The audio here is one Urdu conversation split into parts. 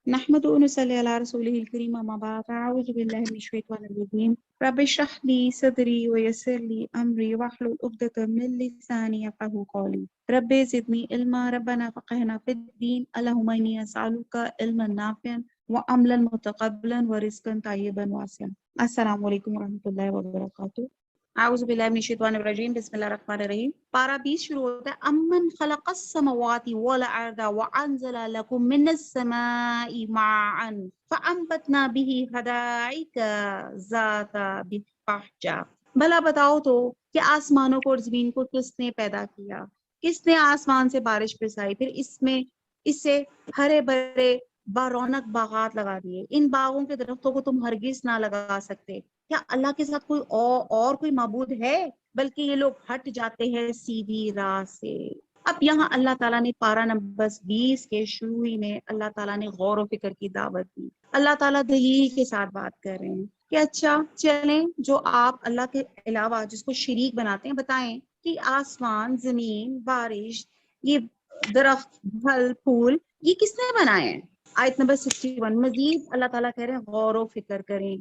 نحمده ونصلي على رسوله الكريم أما بعد أعوذ بالله من الشيطان الرجيم رب اشرح لي صدري ويسر لي أمري واحلل عقدة من لساني يفقهوا قولي رب زدني علما ربنا فقهنا في الدين اللهم إني أسألك علما نافعا وعملا متقبلا ورزقا طيبا واسعا. السلام علیکم ورحمۃ اللہ وبرکاتہ. اعوذ باللہ من الشیطان الرجیم بسم اللہ الرحمن الرحیم. پارہ 20 شروع ہوتا ہے امن خلق السماوات والارض وانزل لكم من السماء ماء فانبتنا به حدائق ذات بهجة. بھلا بتاؤ تو کہ آسمانوں کو اور زمین کو کس نے پیدا کیا، کس نے آسمان سے بارش برسائی، پھر اس سے ہرے بھرے بارونق باغات لگا دیے. ان باغوں کے درختوں کو تم ہرگز نہ لگا سکتے. کیا اللہ کے ساتھ کوئی اور کوئی معبود ہے؟ بلکہ یہ لوگ ہٹ جاتے ہیں سیدھی راہ سے. اب یہاں اللہ تعالیٰ نے پارہ نمبر 20 کے شروع ہی میں اللہ تعالیٰ نے غور و فکر کی دعوت دی. اللہ تعالیٰ دلیل کے ساتھ بات کر رہے ہیں کہ اچھا چلیں، جو آپ اللہ کے علاوہ جس کو شریک بناتے ہیں بتائیں کہ آسمان، زمین، بارش، یہ درخت، پھل پھول، یہ کس نے بنائے ہیں؟ آیت نمبر 61 مزید اللہ تعالیٰ کہہ رہے ہیں غور و فکر کریں.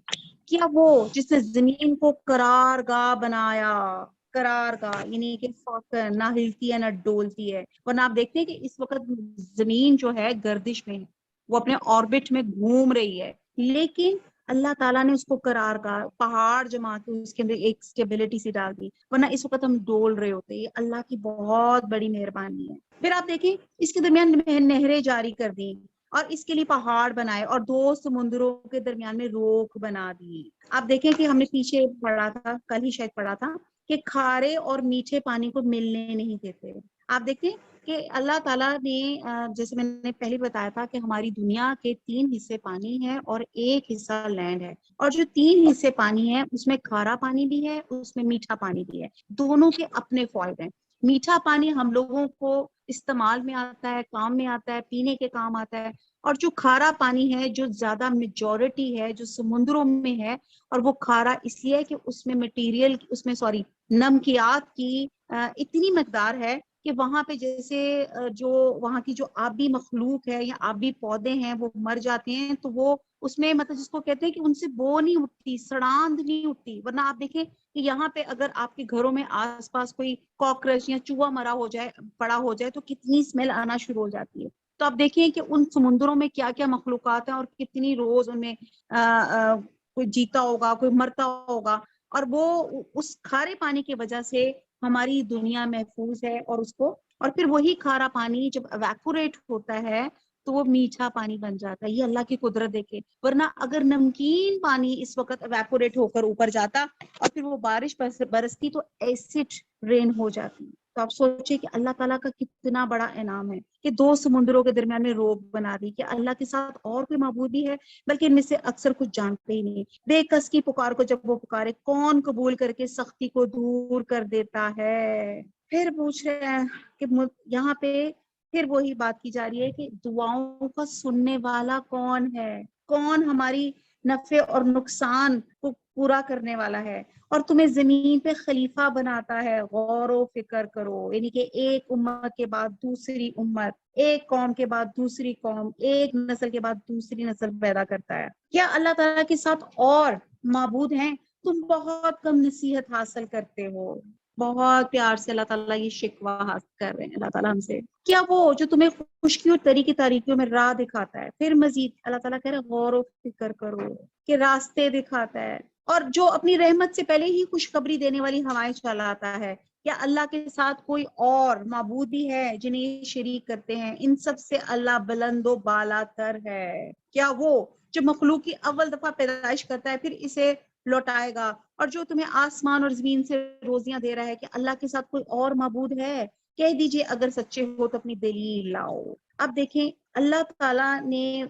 کیا وہ جس نے زمین کو قرار گاہ بنایا، قرار گاہ یعنی کہ نہ ہلتی ہے نہ ڈولتی ہے، ورنہ آپ دیکھتے ہیں کہ اس وقت زمین جو ہے گردش میں ہے، وہ اپنے آربٹ میں گھوم رہی ہے، لیکن اللہ تعالیٰ نے اس کو قرار گاہ، پہاڑ جما کے اس کے اندر ایک اسٹیبلٹی سی ڈال دی، ورنہ اس وقت ہم ڈول رہے ہوتے. یہ اللہ کی بہت بڑی مہربانی ہے. پھر آپ دیکھیں اس کے درمیان نہریں جاری کر دی اور اس کے لیے پہاڑ بنائے اور 2 سمندروں کے درمیان میں روک بنا دی. آپ دیکھیں کہ ہم نے پیچھے پڑھا تھا، کل ہی شاید پڑھا تھا کہ کھارے اور میٹھے پانی کو ملنے نہیں دیتے. آپ دیکھیں کہ اللہ تعالیٰ نے جیسے میں نے پہلے بتایا تھا کہ ہماری دنیا کے 3 حصے پانی ہے اور 1 حصہ لینڈ ہے، اور جو 3 حصے پانی ہے اس میں کھارا پانی بھی ہے، اس میں میٹھا پانی بھی ہے. دونوں کے اپنے فوائد ہیں. میٹھا پانی ہم لوگوں کو استعمال میں آتا ہے، کام میں آتا ہے، پینے کے کام آتا ہے، اور جو کھارا پانی ہے جو زیادہ میجورٹی ہے جو سمندروں میں ہے، اور وہ کھارا اس لیے کہ اس میں نمکیات کی اتنی مقدار ہے کہ وہاں پہ جیسے جو وہاں کی جو آبی مخلوق ہے یا آبی پودے ہیں وہ مر جاتے ہیں، تو وہ اس میں مطلب جس کو کہتے ہیں کہ ان سے بو نہیں اٹھتی، سڑاند نہیں اٹھتی. ورنہ آپ دیکھیں کہ یہاں پہ اگر آپ کے گھروں میں آس پاس کوئی کاکروچ یا چوہا مرا ہو جائے، پڑا ہو جائے، تو کتنی اسمیل آنا شروع ہو جاتی ہے. تو آپ دیکھیں کہ ان سمندروں میں کیا کیا مخلوقات ہیں اور کتنی روز ان میں کوئی جیتا ہوگا، کوئی مرتا ہوگا، اور وہ اس کھارے پانی کی وجہ سے ہماری دنیا محفوظ ہے. اور پھر وہی کھارا پانی جب ایویپوریٹ ہوتا ہے تو وہ میٹھا پانی بن جاتا ہے. یہ اللہ کی قدرت دیکھے. ورنہ اگر نمکین پانی اس وقت ایویپوریٹ ہو کر اوپر جاتا اور پھر وہ بارش برستی تو ایسڈ رین ہو جاتی. تو آپ سوچیں کہ اللہ تعالیٰ کا کتنا بڑا انعام ہے کہ 2 سمندروں کے درمیان میں روک بنا دی. کہ اللہ کے ساتھ اور کوئی معبود بھی ہے؟ بلکہ ان میں سے اکثر کچھ جانتے ہی نہیں. بے کس کی پکار کو جب وہ پکارے کون قبول کر کے سختی کو دور کر دیتا ہے. پھر پوچھ رہے ہیں کہ یہاں پہ پھر وہی بات کی جا رہی ہے کہ دعاؤں کا سننے والا کون ہے، کون ہماری نفع اور نقصان کو پورا کرنے والا ہے اور تمہیں زمین پہ خلیفہ بناتا ہے. غور و فکر کرو. یعنی کہ ایک امت کے بعد دوسری امت، ایک قوم کے بعد دوسری قوم، ایک نسل کے بعد دوسری نسل پیدا کرتا ہے. کیا اللہ تعالیٰ کے ساتھ اور معبود ہیں؟ تم بہت کم نصیحت حاصل کرتے ہو. بہت پیار سے اللہ تعالیٰ یہ شکوہ حاصل کر رہے ہیں اللہ تعالیٰ ہم سے. کیا وہ جو تمہیں خشکی اور تری کی تاریکیوں میں راہ دکھاتا ہے؟ پھر مزید اللہ تعالیٰ کہہ رہے ہیں غور و فکر کرو کہ راستے دکھاتا ہے، اور جو اپنی رحمت سے پہلے ہی خوشخبری دینے والی ہوائیں چلاتا ہے. کیا اللہ کے ساتھ کوئی اور معبود بھی ہے جنہیں شریک کرتے ہیں؟ ان سب سے اللہ بلند و بالا تر ہے. کیا وہ جو مخلوق کی اول دفعہ پیدائش کرتا ہے پھر اسے لوٹائے گا، اور جو تمہیں آسمان اور زمین سے روزیاں دے رہا ہے، کہ اللہ کے ساتھ کوئی اور معبود ہے؟ کہہ دیجئے اگر سچے ہو تو اپنی دلیل لاؤ. اب دیکھیں اللہ تعالیٰ نے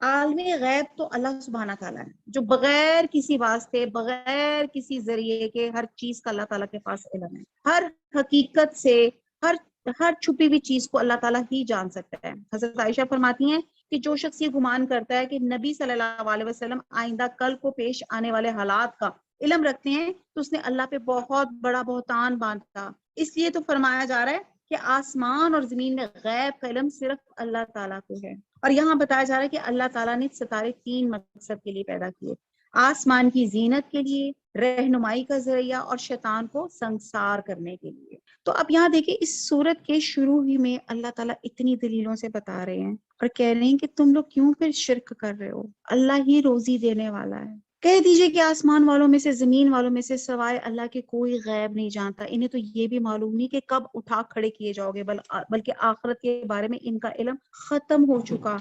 عالم غیب تو اللہ سبحانہ تعالیٰ ہے جو بغیر کسی واسطے، بغیر کسی ذریعے کے ہر چیز کا اللہ تعالیٰ کے پاس علم ہے. ہر حقیقت سے ہر چھپی ہوئی چیز کو اللہ تعالیٰ ہی جان سکتا ہے. حضرت عائشہ فرماتی ہیں کہ جو شخص یہ گمان کرتا ہے کہ نبی صلی اللہ علیہ وسلم آئندہ کل کو پیش آنے والے حالات کا علم رکھتے ہیں تو اس نے اللہ پہ بہت بڑا بہتان باندھا. اس لیے تو فرمایا جا رہا ہے کہ آسمان اور زمین میں غیب کا علم صرف اللہ تعالیٰ کو ہے. اور یہاں بتایا جا رہا ہے کہ اللہ تعالیٰ نے ستارے 3 مقصد کے لیے پیدا کیے، آسمان کی زینت کے لیے، رہنمائی کا ذریعہ، اور شیطان کو سنسار کرنے کے لیے۔ تو اب یہاں دیکھیں اس سورت کے شروع ہی میں اللہ تعالیٰ اتنی دلیلوں سے بتا رہے ہیں اور کہہ رہے ہیں کہ تم لوگ کیوں پھر شرک کر رہے ہو، اللہ ہی روزی دینے والا ہے۔ کہہ دیجئے کہ آسمان والوں میں سے، زمین والوں میں سے سوائے اللہ کے کوئی غیب نہیں جانتا، انہیں تو یہ بھی معلوم نہیں کہ کب اٹھا کھڑے کیے جاؤ گے، بلکہ آخرت کے بارے میں ان کا علم ختم ہو چکا،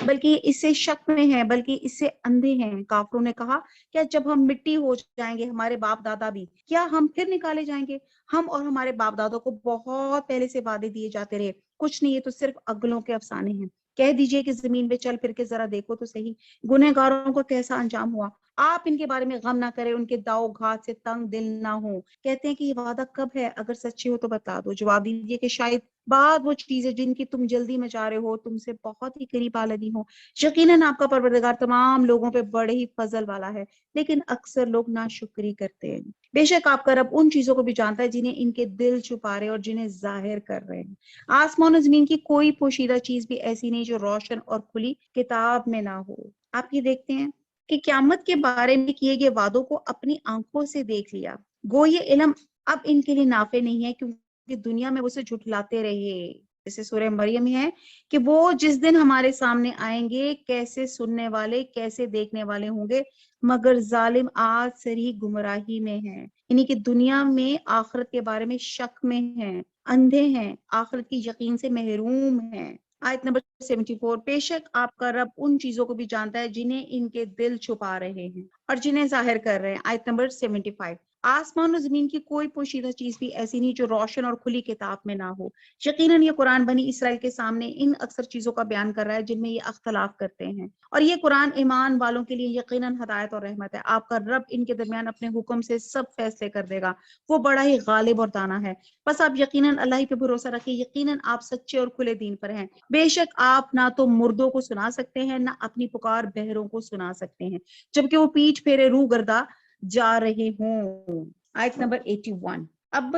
بلکہ اس سے شک میں ہے، بلکہ اس سے اندھے ہیں۔ کافروں نے کہا کیا جب ہم مٹی ہو جائیں گے، ہمارے باپ دادا بھی، کیا ہم پھر نکالے جائیں گے؟ ہم اور ہمارے باپ دادوں کو بہت پہلے سے وعدے دیے جاتے رہے، کچھ نہیں، یہ تو صرف عقلوں کے افسانے ہیں۔ کہہ دیجئے کہ زمین پہ چل پھر کے ذرا دیکھو تو صحیح، گنہگاروں کو کیسا انجام ہوا۔ آپ ان کے بارے میں غم نہ کریں، ان کے داؤ گھات سے تنگ دل نہ ہو۔ کہتے ہیں کہ یہ وعدہ کب ہے، اگر سچے ہو تو بتا دو۔ جواب دیجیے کہ شاید بعد وہ چیزیں جن کی تم جلدی میں چاہ رہے ہو تم سے بہت ہی قریب آ لگی ہوں۔ یقیناً آپ کا پروردگار تمام لوگوں پہ بڑے ہی فضل والا ہے، لیکن اکثر لوگ ناشکری کرتے ہیں۔ بے شک آپ کا رب ان چیزوں کو بھی جانتا ہے جنہیں ان کے دل چھپا رہے اور جنہیں ظاہر کر رہے ہیں۔ آسمان و زمین کی کوئی پوشیدہ چیز بھی ایسی نہیں جو روشن اور کھلی کتاب میں نہ ہو۔ آپ یہ دیکھتے ہیں کہ قیامت کے بارے میں کیے گئے وعدوں کو اپنی آنکھوں سے دیکھ لیا، گو یہ علم اب ان کے لیے نافع نہیں ہے کیونکہ دنیا میں اسے جھٹلاتے رہے۔ جیسے سورہ مریم ہے کہ وہ جس دن ہمارے سامنے آئیں گے کیسے سننے والے کیسے دیکھنے والے ہوں گے، مگر ظالم آج سری گمراہی میں ہیں، یعنی کہ دنیا میں آخرت کے بارے میں شک میں ہیں، اندھے ہیں، آخرت کی یقین سے محروم ہیں۔ آیت نمبر 74، بے شک آپ کا رب ان چیزوں کو بھی جانتا ہے جنہیں ان کے دل چھپا رہے ہیں اور جنہیں ظاہر کر رہے ہیں۔ آیت نمبر 75، آسمان و زمین کی کوئی پوشیدہ چیز بھی ایسی نہیں جو روشن اور کھلی کتاب میں نہ ہو۔ یقیناً یہ قرآن بنی اسرائیل کے سامنے ان اکثر چیزوں کا بیان کر رہا ہے جن میں یہ اختلاف کرتے ہیں، اور یہ قرآن ایمان والوں کے لیے یقیناً ہدایت اور رحمت ہے۔ آپ کا رب ان کے درمیان اپنے حکم سے سب فیصلے کر دے گا، وہ بڑا ہی غالب اور دانا ہے۔ بس آپ یقیناً اللہ ہی پہ بھروسہ رکھیں، یقیناً آپ سچے اور کھلے دین پر ہیں۔ بے شک آپ نہ تو مردوں کو سنا سکتے ہیں، نہ اپنی پکار بہروں کو سنا سکتے ہیں جبکہ وہ پیٹھ پھیرے روح گردہ جا رہے ہوں۔ آیت نمبر 81، اب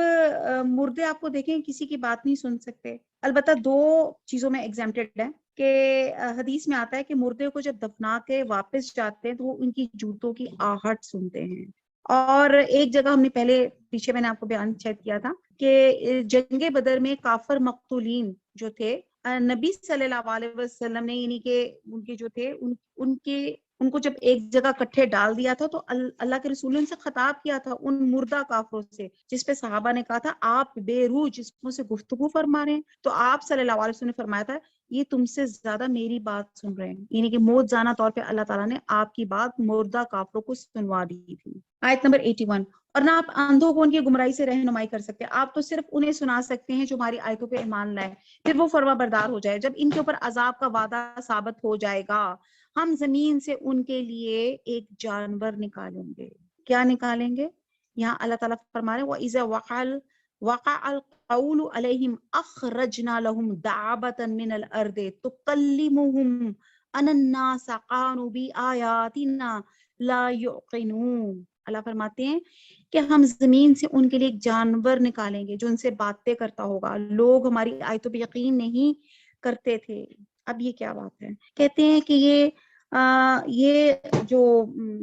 مردے آپ کو دیکھیں کسی کی بات نہیں سن سکتے، البتہ 2 چیزوں میں ایگزیمپٹڈ ہے کہ حدیث میں آتا ہے کہ مردے کو جب دفنا کے واپس جاتے ہیں تو وہ ان کی جوتوں کی آہٹ سنتے ہیں۔ اور ایک جگہ ہم نے پہلے پیچھے میں نے آپ کو بیان شیئر کیا تھا کہ جنگ بدر میں کافر مقتولین جو تھے، نبی صلی اللہ علیہ وسلم نے یعنی کہ ان کے جو تھے ان کو جب ایک جگہ کٹھے ڈال دیا تھا تو اللہ کے رسول نے ان سے خطاب کیا تھا، ان مردہ کافروں سے، جس پہ صحابہ نے کہا تھا آپ بے روح جسموں سے گفتگو فرما رہے ہیں، تو آپ صلی اللہ علیہ وسلم نے فرمایا تھا یہ تم سے زیادہ میری بات سن رہے ہیں، یعنی کہ موت زانہ طور پہ اللہ تعالیٰ نے آپ کی بات مردہ کافروں کو سنوا دی تھی۔ آیت نمبر 81، اور نہ آپ اندھوں کو ان کی گمراہی سے رہنمائی کر سکتے، آپ تو صرف انہیں سنا سکتے ہیں جو ہماری آیتوں پہ ایمان لائے، پھر وہ فرما بردار ہو جائے۔ جب ان کے اوپر عذاب کا وعدہ ثابت ہو جائے گا ہم زمین سے ان کے لیے ایک جانور نکالیں گے۔ کیا نکالیں گے؟ یہاں اللہ تعالیٰ فرما رہے ہیں وَإِذَا وَقَعَ الْقَوْلُ عَلَيْهِمْ أَخْرَجْنَا لَهُمْ دَابَّةً مِّنَ الْأَرْضِ تُكَلِّمُهُمْ أَنَّ النَّاسَ كَانُوا بِآيَاتِنَا لَا يُوقِنُونَ۔ اللہ فرماتے ہیں کہ ہم زمین سے ان کے لیے ایک جانور نکالیں گے جو ان سے باتیں کرتا ہوگا، لوگ ہماری آیتوں پہ یقین نہیں کرتے تھے۔ اب یہ کیا بات ہے؟ کہتے ہیں کہ یہ جو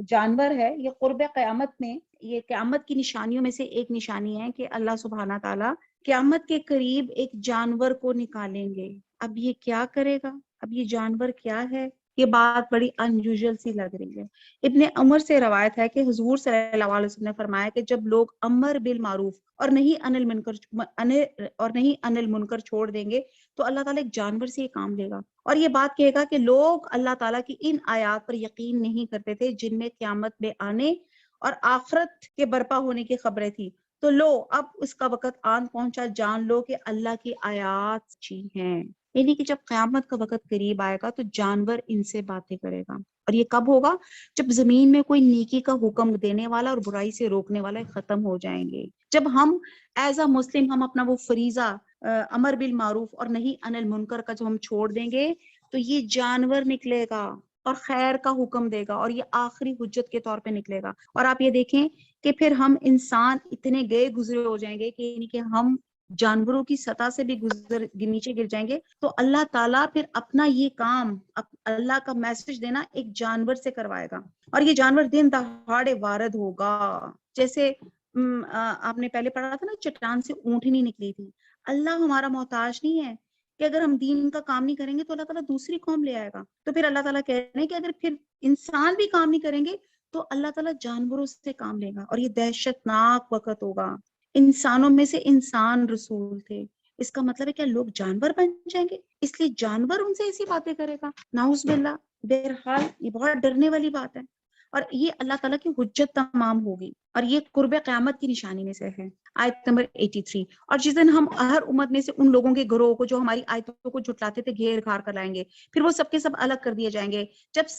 جانور ہے یہ قرب قیامت میں، یہ قیامت کی نشانیوں میں سے ایک نشانی ہے کہ اللہ سبحانہ تعالیٰ قیامت کے قریب ایک جانور کو نکالیں گے۔ اب یہ کیا کرے گا؟ اب یہ جانور کیا ہے؟ یہ بات بڑی انیوژل سی لگ رہی ہے۔ ابن عمر سے روایت ہے کہ حضور صلی اللہ علیہ وسلم نے فرمایا کہ جب لوگ امر بالمعروف اور نہیں انل منکر چھوڑ دیں گے تو اللہ تعالیٰ ایک جانور سے یہ کام لے گا اور یہ بات کہے گا کہ لوگ اللہ تعالیٰ کی ان آیات پر یقین نہیں کرتے تھے جن میں قیامت میں آنے اور آخرت کے برپا ہونے کی خبریں تھی، تو لو اب اس کا وقت آن پہنچا، جان لو کہ اللہ کی آیات سچی ہیں۔ یعنی کہ جب قیامت کا وقت قریب آئے گا تو جانور ان سے باتیں کرے گا، اور یہ کب ہوگا؟ جب زمین میں کوئی نیکی کا حکم دینے والا اور برائی سے روکنے والا ختم ہو جائیں گے، جب ہم ایز اے مسلم ہم اپنا وہ فریضہ امر بالمعروف اور نہیں انل منکر کا جب ہم چھوڑ دیں گے تو یہ جانور نکلے گا اور خیر کا حکم دے گا اور یہ آخری حجت کے طور پہ نکلے گا۔ اور آپ یہ دیکھیں کہ پھر ہم انسان اتنے گئے گزرے ہو جائیں گے کہ ہم جانوروں کی سطح سے بھی نیچے گر جائیں گے، تو اللہ تعالیٰ پھر اپنا یہ کام اللہ کا میسج دینا ایک جانور سے کروائے گا، اور یہ جانور دن دہاڑے وارد ہوگا۔ جیسے آپ نے پہلے پڑھا تھا نا، چٹان سے اونٹنی نکلی تھی۔ اللہ ہمارا محتاج نہیں ہے کہ اگر ہم دین کا کام نہیں کریں گے تو اللہ تعالیٰ دوسری قوم لے آئے گا۔ تو پھر اللہ تعالیٰ کہہ رہے ہیں کہ اگر پھر انسان بھی کام نہیں کریں گے تو اللہ تعالیٰ جانوروں سے کام لے گا، اور یہ دہشت ناک وقت ہوگا۔ انسانوں میں سے انسان رسول تھے، اس کا مطلب ہے کیا لوگ جانور بن جائیں گے؟ اس لیے جانور ان سے ایسی باتیں کرے گا، نعوذ باللہ۔ بہرحال یہ بہت ڈرنے والی بات ہے، اور یہ اللہ تعالیٰ کی حجت تمام ہوگی، اور یہ قرب قیامت کی نشانی میں سے ہے۔ آیت نمبر 83۔ اور جس دن ہم ہر امت میں سے ان لوگوں کے گروہ کو جو ہماری آیتوں کو جھٹلاتے تھے گھیر گھار کر لائیں گے، پھر وہ سب کے سب الگ کر دیے جائیں گے۔ جب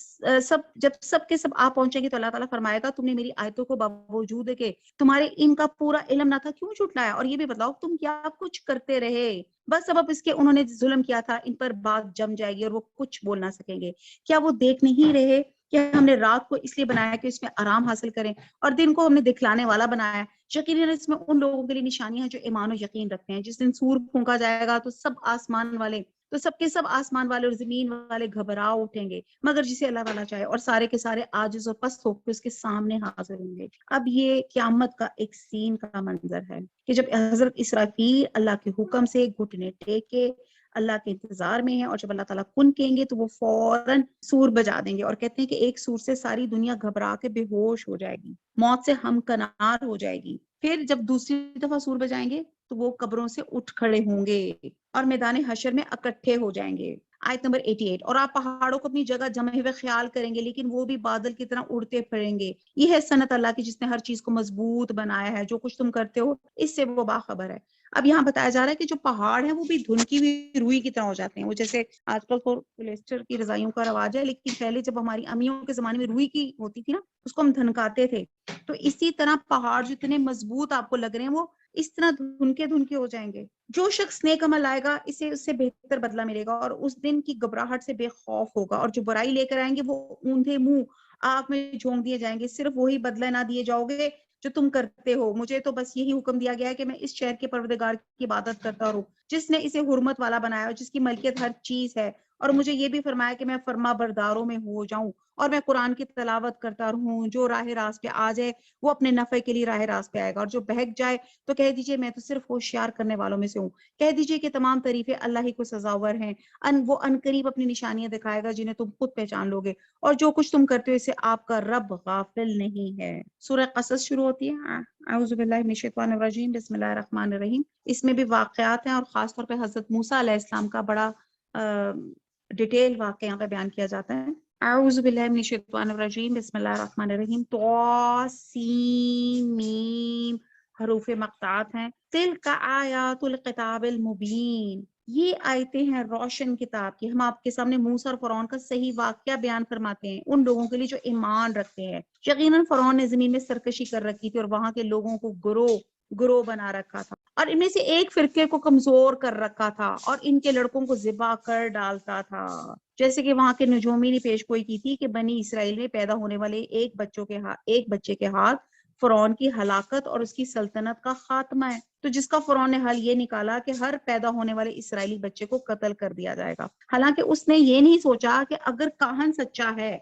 سب کے سب آ پہنچیں گے تو اللہ تعالیٰ فرمائے گا تم نے میری آیتوں کو باوجود کے تمہارے ان کا پورا علم نہ تھا کیوں جھٹلایا، اور یہ بھی بتاؤ تم کیا کچھ کرتے رہے۔ بس سبب اس کے انہوں نے ظلم کیا تھا، ان پر بات جم جائے گی اور وہ کچھ بول نہ سکیں گے۔ کیا وہ دیکھ نہیں رہے کہ ہم نے رات کو اس لیے بنایا کہ اس میں آرام حاصل کریں، اور دن کو ہم نے دکھلانے والا بنایا ہے۔ یقیناً اس میں ان لوگوں کے لیے نشانیاں ہیں جو ایمان و یقین رکھتے ہیں۔ جس دن سور پھونکا جائے گا تو سب کے سب آسمان والے اور زمین والے گھبرا اٹھیں گے، مگر جسے اللہ تعالیٰ چاہے، اور سارے کے سارے عاجز اور پست ہو کے اس کے سامنے حاضر ہوں گے۔ اب یہ قیامت کا ایک سین کا منظر ہے کہ جب حضرت اسرافیل اللہ کے حکم سے گھٹنے ٹیک کے اللہ کے انتظار میں ہیں، اور جب اللہ تعالیٰ کن کہیں گے تو وہ فوراً سور بجا دیں گے، اور کہتے ہیں کہ ایک سور سے ساری دنیا گھبرا کے بے ہوش ہو جائے گی، موت سے ہمکنار ہو جائے گی۔ پھر جب دوسری دفعہ سور بجائیں گے تو وہ قبروں سے اٹھ کھڑے ہوں گے اور میدان حشر میں اکٹھے ہو جائیں گے۔ آیت نمبر 88۔ اور آپ پہاڑوں کو اپنی جگہ جمے ہوئے خیال کریں گے، لیکن وہ بھی بادل کی طرح اڑتے پھریں گے۔ یہ ہے سنت اللہ کی جس نے ہر چیز کو مضبوط بنایا ہے، جو کچھ تم کرتے ہو اس سے وہ باخبر ہے۔ اب یہاں بتایا جا رہا ہے کہ جو پہاڑ ہیں وہ بھی دھنکی ہوئی روئی کی طرح ہو جاتے ہیں۔ وہ جیسے آج کل تو پولیسٹر کی رضائیوں کا رواج ہے، لیکن پہلے جب ہماری امیوں کے زمانے میں روئی کی ہوتی تھی نا، اس کو ہم دھنکاتے تھے، تو اسی طرح پہاڑ جو اتنے مضبوط آپ کو لگ رہے ہیں وہ اس طرح دھنکے ہو جائیں گے۔ جو شخص نیک عمل آئے گا اسے اس سے بہتر بدلہ ملے گا، اور اس دن کی گھبراہٹ سے بے خوف ہوگا، اور جو برائی لے کر آئیں گے وہ اوندھے منہ آگ میں جھونک دیے جائیں گے۔ صرف وہی بدلہ نہ دیے جاؤ گے جو تم کرتے ہو۔ مجھے تو بس یہی حکم دیا گیا ہے کہ میں اس شہر کے پروردگار کی عبادت کرتا رہوں، جس نے اسے حرمت والا بنایا اور جس کی ملکیت ہر چیز ہے، اور مجھے یہ بھی فرمایا کہ میں فرما برداروں میں ہو جاؤں، اور میں قرآن کی تلاوت کرتا رہوں۔ جو راہ راست پہ آ جائے وہ اپنے نفع کے لیے راہ راست پہ آئے گا، اور جو بہک جائے تو کہہ دیجئے میں تو صرف ہوشیار کرنے والوں میں سے ہوں۔ کہہ دیجئے کہ تمام تعریفیں اللہ ہی کو سزاور ہیں، وہ عنقریب اپنی نشانیاں دکھائے گا جنہیں تم خود پہچان لو گے، اور جو کچھ تم کرتے ہو اسے آپ کا رب غافل نہیں ہے۔ سورہ قصص شروع ہوتی ہے، اعوذ باللہ من الشیطان الرجیم، بسم اللہ الرحمن الرحیم۔ اس میں بھی واقعات ہیں، اور خاص طور پہ حضرت موسیٰ علیہ السلام کا بڑا ڈیٹیل واقعہ یہاں پہ بیان کیا جاتا ہے۔ اعوذ باللہ من الشیطان الرجیم، بسم اللہ الرحمن الرحیم۔ طاسین میم، حروف مقطعات ہیں۔ تلک آیات الکتاب المبین، یہ آیتیں ہیں روشن کتاب کی۔ ہم آپ کے سامنے موسیٰ اور فرعون کا صحیح واقعہ بیان فرماتے ہیں ان لوگوں کے لیے جو ایمان رکھتے ہیں۔ یقیناً فرعون نے زمین میں سرکشی کر رکھی تھی، اور وہاں کے لوگوں کو گروہ بنا رکھا تھا، اور ان میں سے ایک فرقے کو کمزور کر رکھا تھا، اور ان کے لڑکوں کو ذبح کر ڈالتا تھا۔ جیسے کہ وہاں کے نجومی نے پیش گوئی کی تھی کہ بنی اسرائیل میں پیدا ہونے والے ایک بچے کے ہاتھ فرعون کی ہلاکت اور اس کی سلطنت کا خاتمہ ہے۔ تو جس کا فرعون نے حل یہ نکالا کہ ہر پیدا ہونے والے اسرائیلی بچے کو قتل کر دیا جائے گا، حالانکہ اس نے یہ نہیں سوچا کہ اگر کاہن سچا ہے،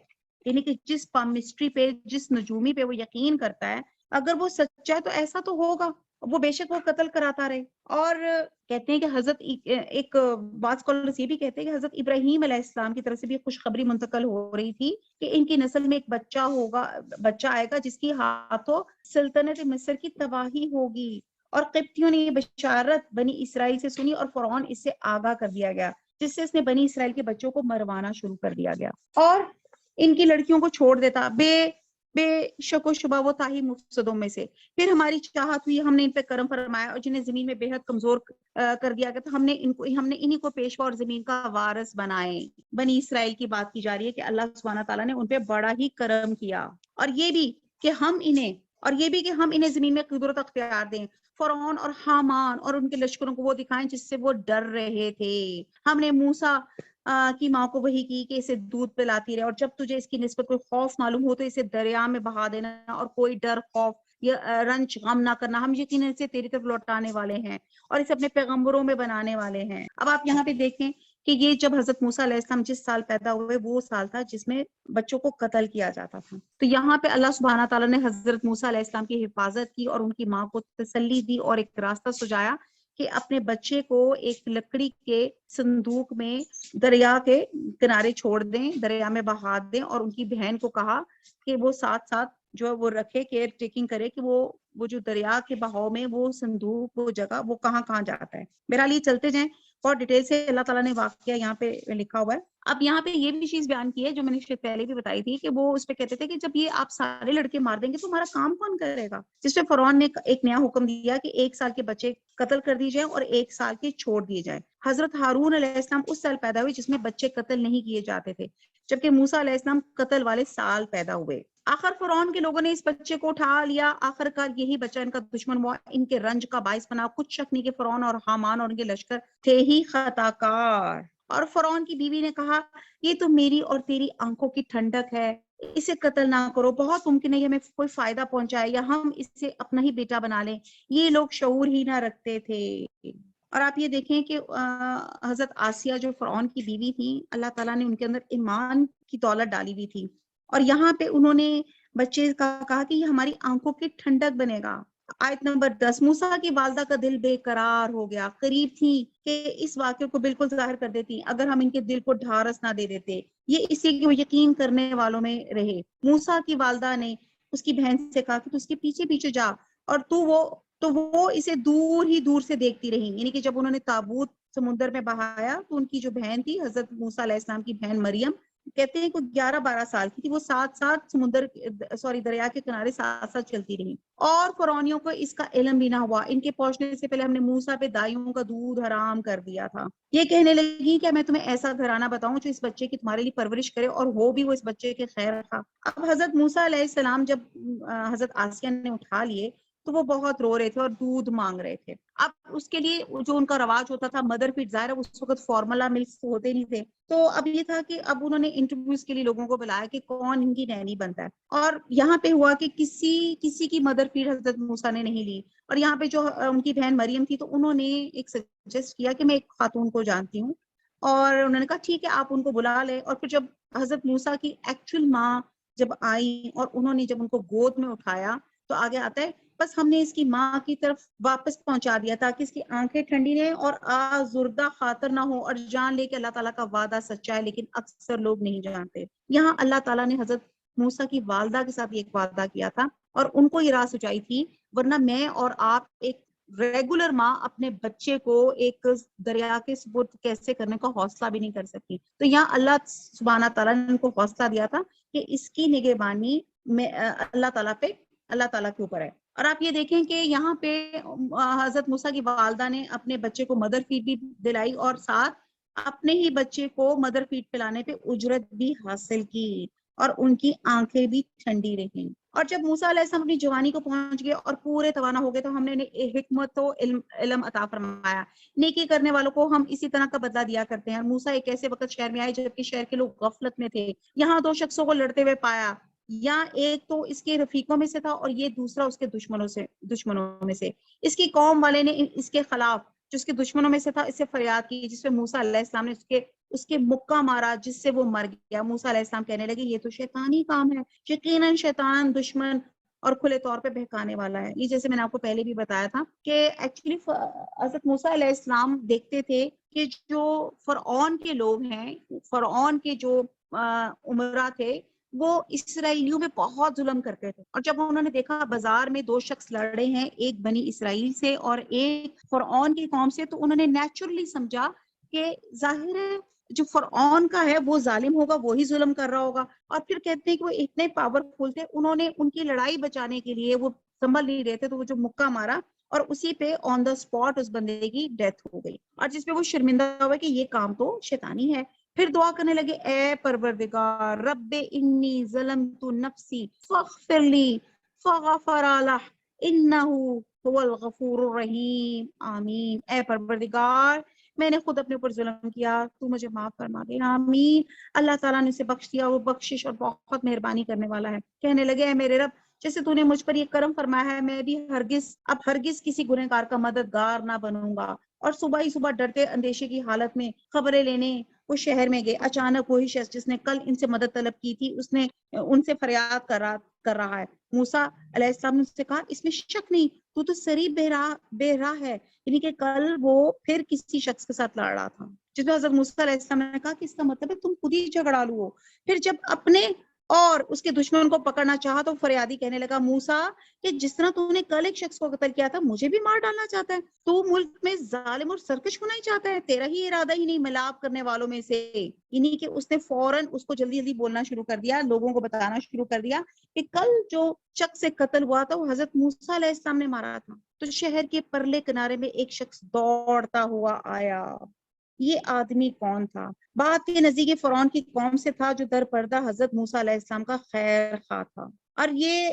یعنی کہ جس پامسٹری پہ، جس نجومی پہ وہ یقین کرتا ہے، اگر وہ سچا ہے تو ایسا تو ہوگا، وہ بے شک وہ قتل کراتا رہے۔ اور کہتے ہیں کہ حضرت ایک بعض اسکالرز یہ بھی کہتے ہیں کہ حضرت ابراہیم علیہ السلام کی طرف سے بھی خوشخبری منتقل ہو رہی تھی کہ ان کی نسل میں ایک بچہ آئے گا جس کی ہاتھوں سلطنت مصر کی تباہی ہوگی، اور قبطیوں نے یہ بشارت بنی اسرائیل سے سنی، اور فرعون اس سے آگاہ کر دیا گیا، جس سے اس نے بنی اسرائیل کے بچوں کو مروانا شروع کر دیا گیا، اور ان کی لڑکیوں کو چھوڑ دیتا۔ بے شک و شبہ وہ تاہی مفسدوں میں سے۔ پھر ہماری چاہت ہوئی، ہم نے ان پہ کرم فرمایا، اور جنہیں زمین میں بے حد کمزور کر دیا گیا تھا، ہم نے انہی کو پیشوا اور زمین کا وارث بنائے۔ بنی اسرائیل کی بات کی جا رہی ہے کہ اللہ سبحانہ تعالیٰ نے ان پہ بڑا ہی کرم کیا، اور یہ بھی کہ ہم انہیں زمین میں قدرت اختیار دیں، فرعون اور حامان اور ان کے لشکروں کو وہ دکھائیں جس سے وہ ڈر رہے تھے۔ ہم نے موسیٰ کی ماں کو وحی کی کہ اسے دودھ پلاتی رہے، اور جب تجھے اس کی نسبت کوئی خوف معلوم ہو تو اسے دریا میں بہا دینا، اور کوئی ڈر خوف یہ رنج غم نہ کرنا، ہم یقیناً اسے تیری طرف لوٹانے والے ہیں اور اسے اپنے پیغمبروں میں بنانے والے ہیں۔ اب آپ یہاں پہ دیکھیں کہ یہ جب حضرت موسیٰ علیہ السلام جس سال پیدا ہوئے وہ سال تھا جس میں بچوں کو قتل کیا جاتا تھا۔ تو یہاں پہ اللہ سبحانہ تعالیٰ نے حضرت موسیٰ علیہ السلام کی حفاظت کی اور ان کی ماں کو تسلی دی اور ایک راستہ سجایا کہ اپنے بچے کو ایک لکڑی کے صندوق میں دریا کے کنارے چھوڑ دیں، دریا میں بہا دیں، اور ان کی بہن کو کہا کہ وہ ساتھ ساتھ جو ہے وہ رکھے، کیئر ٹیکنگ کرے کہ وہ جو دریا کے بہاؤ میں وہ صندوق وہ جگہ وہ کہاں کہاں جاتا ہے۔ بہرحال یہ چلتے جائیں اور ڈیٹیل سے اللہ تعالیٰ نے واقعہ یہاں پہ لکھا ہوا ہے۔ اب یہاں پہ یہ بھی چیز بیان کی ہے جو میں نے شاید پہلے بھی بتائی تھی کہ وہ اس پہ کہتے تھے کہ جب یہ آپ سارے لڑکے مار دیں گے تو ہمارا کام کون کرے گا، جس پہ فرعون نے ایک نیا حکم دیا کہ 1 سال کے بچے قتل کر دیے جائیں اور 1 سال کے چھوڑ دیے جائیں۔ حضرت ہارون علیہ السلام اس سال پیدا ہوئے جس میں بچے قتل نہیں کیے جاتے تھے، جبکہ موسیٰ علیہ السلام قتل والے سال پیدا ہوئے۔ آخر فرعون کے لوگوں نے اس بچے کو اٹھا لیا، آخر کار یہی بچہ ان کا دشمن ہوا، ان کے رنج کا باعث بنا۔ کچھ شک نہیں کہ فرعون اور حامان اور ان کے لشکر تھے ہی خطا کار۔ اور فرعون کی بیوی نے کہا یہ تو میری اور تیری آنکھوں کی ٹھنڈک ہے، اسے قتل نہ کرو، بہت ممکن ہے کہ ہمیں کوئی فائدہ پہنچائے یا ہم اسے اپنا ہی بیٹا بنا لیں۔ یہ لوگ شعور ہی نہ رکھتے تھے۔ اور آپ یہ دیکھیں کہ حضرت آسیہ جو فرعون کی بیوی تھی، اللہ تعالیٰ نے ان کے اندر ایمان کی دولت ڈالی ہوئی تھی، اور یہاں پہ انہوں نے بچے کا کہا کہ یہ ہماری آنکھوں کی ٹھنڈک بنے گا۔ آیت نمبر 10، موسیٰ کی والدہ کا دل بے قرار ہو گیا، قریب تھی کہ اس واقعے کو بالکل ظاہر کر دیتی اگر ہم ان کے دل کو ڈھارس نہ دے دیتے، یہ اسی کو یقین کرنے والوں میں رہے۔ موسیٰ کی والدہ نے اس کی بہن سے کہا کہ تو اس کے پیچھے پیچھے جا، اور تو وہ اسے دور ہی دور سے دیکھتی رہی۔ یعنی کہ جب انہوں نے تابوت سمندر میں بہایا تو ان کی جو بہن تھی حضرت موسیٰ علیہ السلام کی بہن مریم، کہتے ہیں کوئی 11-12 سال کی تھی، وہ ساتھ دریا کے کنارے ساتھ ساتھ چلتی رہی۔ اور فرعونیوں کو اس کا علم بھی نہ ہوا، ان کے پہنچنے سے پہلے ہم نے موسیٰ پہ دائیوں کا دودھ حرام کر دیا تھا۔ یہ کہنے لگی کہ میں تمہیں ایسا گھرانہ بتاؤں جو اس بچے کی تمہارے لیے پرورش کرے اور ہو بھی وہ اس بچے کے خیر تھا۔ اب حضرت موسیٰ علیہ السلام جب حضرت آسیہ نے اٹھا لیے تو وہ بہت رو رہے تھے اور دودھ مانگ رہے تھے۔ اب اس کے لیے جو ان کا رواج ہوتا تھا مدر فیڈ، ظاہر ہے اس وقت فارمولا ملک ہوتے نہیں تھے، تو اب یہ تھا کہ اب انہوں نے انٹرویوز کے لیے لوگوں کو بلایا کہ کون ان کی نینی بنتا ہے، اور یہاں پہ ہوا کہ کسی کی مدر فیڈ حضرت موسیٰ نے نہیں لی، اور یہاں پہ جو ان کی بہن مریم تھی تو انہوں نے ایک سجیسٹ کیا کہ میں ایک خاتون کو جانتی ہوں، اور انہوں نے کہا ٹھیک ہے آپ ان کو بلا لیں۔ اور پھر جب حضرت موسیٰ کی ایکچوئل ماں جب آئی اور انہوں نے جب ان کو گود میں اٹھایا تو آگے آتا ہے بس ہم نے اس کی ماں کی طرف واپس پہنچا دیا تاکہ اس کی آنکھیں ٹھنڈی رہیں اور آزردہ خاطر نہ ہو، اور جان لے کہ اللہ تعالیٰ کا وعدہ سچا ہے، لیکن اکثر لوگ نہیں جانتے۔ یہاں اللہ تعالیٰ نے حضرت موسیٰ کی والدہ کے ساتھ ایک وعدہ کیا تھا اور ان کو یہ راہ سچائی تھی، ورنہ میں اور آپ ایک ریگولر ماں اپنے بچے کو ایک دریا کے سپرد کیسے کرنے کا حوصلہ بھی نہیں کر سکتی۔ تو یہاں اللہ سبحانہ تعالیٰ نے ان کو حوصلہ دیا تھا کہ اس کی نگہبانی میں اللہ تعالیٰ کے اوپر ہے۔ اور آپ یہ دیکھیں کہ یہاں پہ حضرت موسیٰ کی والدہ نے اپنے بچے کو مدر فیڈ بھی دلائی اور ساتھ اپنے ہی بچے کو مدر فیڈ پلانے پہ اجرت بھی حاصل کی، اور ان کی آنکھیں بھی ٹھنڈی رہیں۔ اور جب موسیٰ علیہ السلام اپنی جوانی کو پہنچ گئے اور پورے توانا ہو گئے تو ہم نے انہیں حکمت و علم عطا فرمایا۔ نیکی کرنے والوں کو ہم اسی طرح کا بدلہ دیا کرتے ہیں۔ موسیٰ ایک ایسے وقت شہر میں آئے جبکہ شہر کے لوگ غفلت میں تھے، یہاں 2 شخصوں کو لڑتے ہوئے پایا، یا ایک تو اس کے رفیقوں میں سے تھا اور یہ دوسرا اس کے دشمنوں میں سے۔ اس کی قوم والے نے اس کے خلاف جو اس کے دشمنوں میں سے تھا اس سے فریاد کی، جس پہ موسیٰ علیہ السلام نے اس کے مکہ مارا جس سے وہ مر گیا۔ موسیٰ علیہ السلام کہنے لگے یہ تو شیطانی کام ہے، یقیناً شیطان دشمن اور کھلے طور پہ بہکانے والا ہے۔ یہ جیسے میں نے آپ کو پہلے بھی بتایا تھا کہ ایکچولی حضرت موسیٰ علیہ السلام دیکھتے تھے کہ جو فرعون کے لوگ ہیں، فرعون کے جو امراء تھے، وہ اسرائیلیوں میں بہت ظلم کرتے تھے، اور جب انہوں نے دیکھا بازار میں 2 شخص لڑے ہیں، ایک بنی اسرائیل سے اور ایک فرعون کی قوم سے، تو انہوں نے نیچرلی سمجھا کہ ظاہر ہے جو فرعون کا ہے وہ ظالم ہوگا، وہی ظلم کر رہا ہوگا۔ اور پھر کہتے ہیں کہ وہ اتنے پاورفل تھے، انہوں نے ان کی لڑائی بچانے کے لیے وہ سنبھل نہیں رہے تھے تو وہ جو مکہ مارا اور اسی پہ آن دا اسپاٹ اس بندے کی ڈیتھ ہو گئی، اور جس پہ وہ شرمندہ ہوا کہ یہ کام تو شیطانی ہے۔ پھر دعا کرنے لگے اے پروردگار رب انی ظلمت نفسی فاغفر لی فغفر لہ انہ هو الغفور الرحیم آمین۔ اے پروردگار میں نے خود اپنے اوپر ظلم کیا، تو مجھے معاف فرما دے، آمین۔ اللہ تعالیٰ نے اسے بخش دیا، وہ بخشش اور بہت مہربانی کرنے والا ہے۔ کہنے لگے اے میرے رب جیسے تو نے مجھ پر یہ کرم فرمایا ہے میں بھی ہرگز کسی گنہگار کا مددگار نہ بنوں گا۔ اور صبح ہی صبح ڈرتے اندیشے کی حالت میں خبریں لینے وہ شہر میں گئے۔ اچانک وہی شخص جس نے کل ان سے مدد طلب کی تھی اس نے ان سے فریاد کر رہا ہے۔ موسیٰ علیہ السلام نے اس سے کہا اس میں شک نہیں، تو صریح بے راہ ہے، یعنی کہ کل وہ پھر کسی شخص کے ساتھ لڑ رہا تھا، جس میں حضرت موسیٰ علیہ السلام نے کہا کہ اس کا مطلب ہے تم خود ہی جھگڑالو ہو۔ پھر جب اپنے اور اس کے دشمن کو پکڑنا چاہا تو فریادی کہنے لگا موسیٰ کہ جس طرح تو نے کل ایک شخص کو قتل کیا تھا مجھے بھی مار ڈالنا چاہتا ہے، تو ملک میں ظالم اور سرکش ہونا ہی چاہتا ہے، تیرا ہی ارادہ ہی نہیں ملاپ کرنے والوں میں سے۔ یعنی کہ اس نے فوراً اس کو جلدی جلدی بولنا شروع کر دیا، لوگوں کو بتانا شروع کر دیا کہ کل جو شخص سے قتل ہوا تھا وہ حضرت موسیٰ علیہ السلام نے مارا تھا۔ تو شہر کے پرلے کنارے میں ایک شخص دوڑتا ہوا آیا۔ یہ آدمی کون تھا؟ بات کے نزدیک فرعون کی قوم سے تھا جو در پردہ حضرت موسیٰ علیہ السلام کا خیر خواہ تھا۔ اور یہ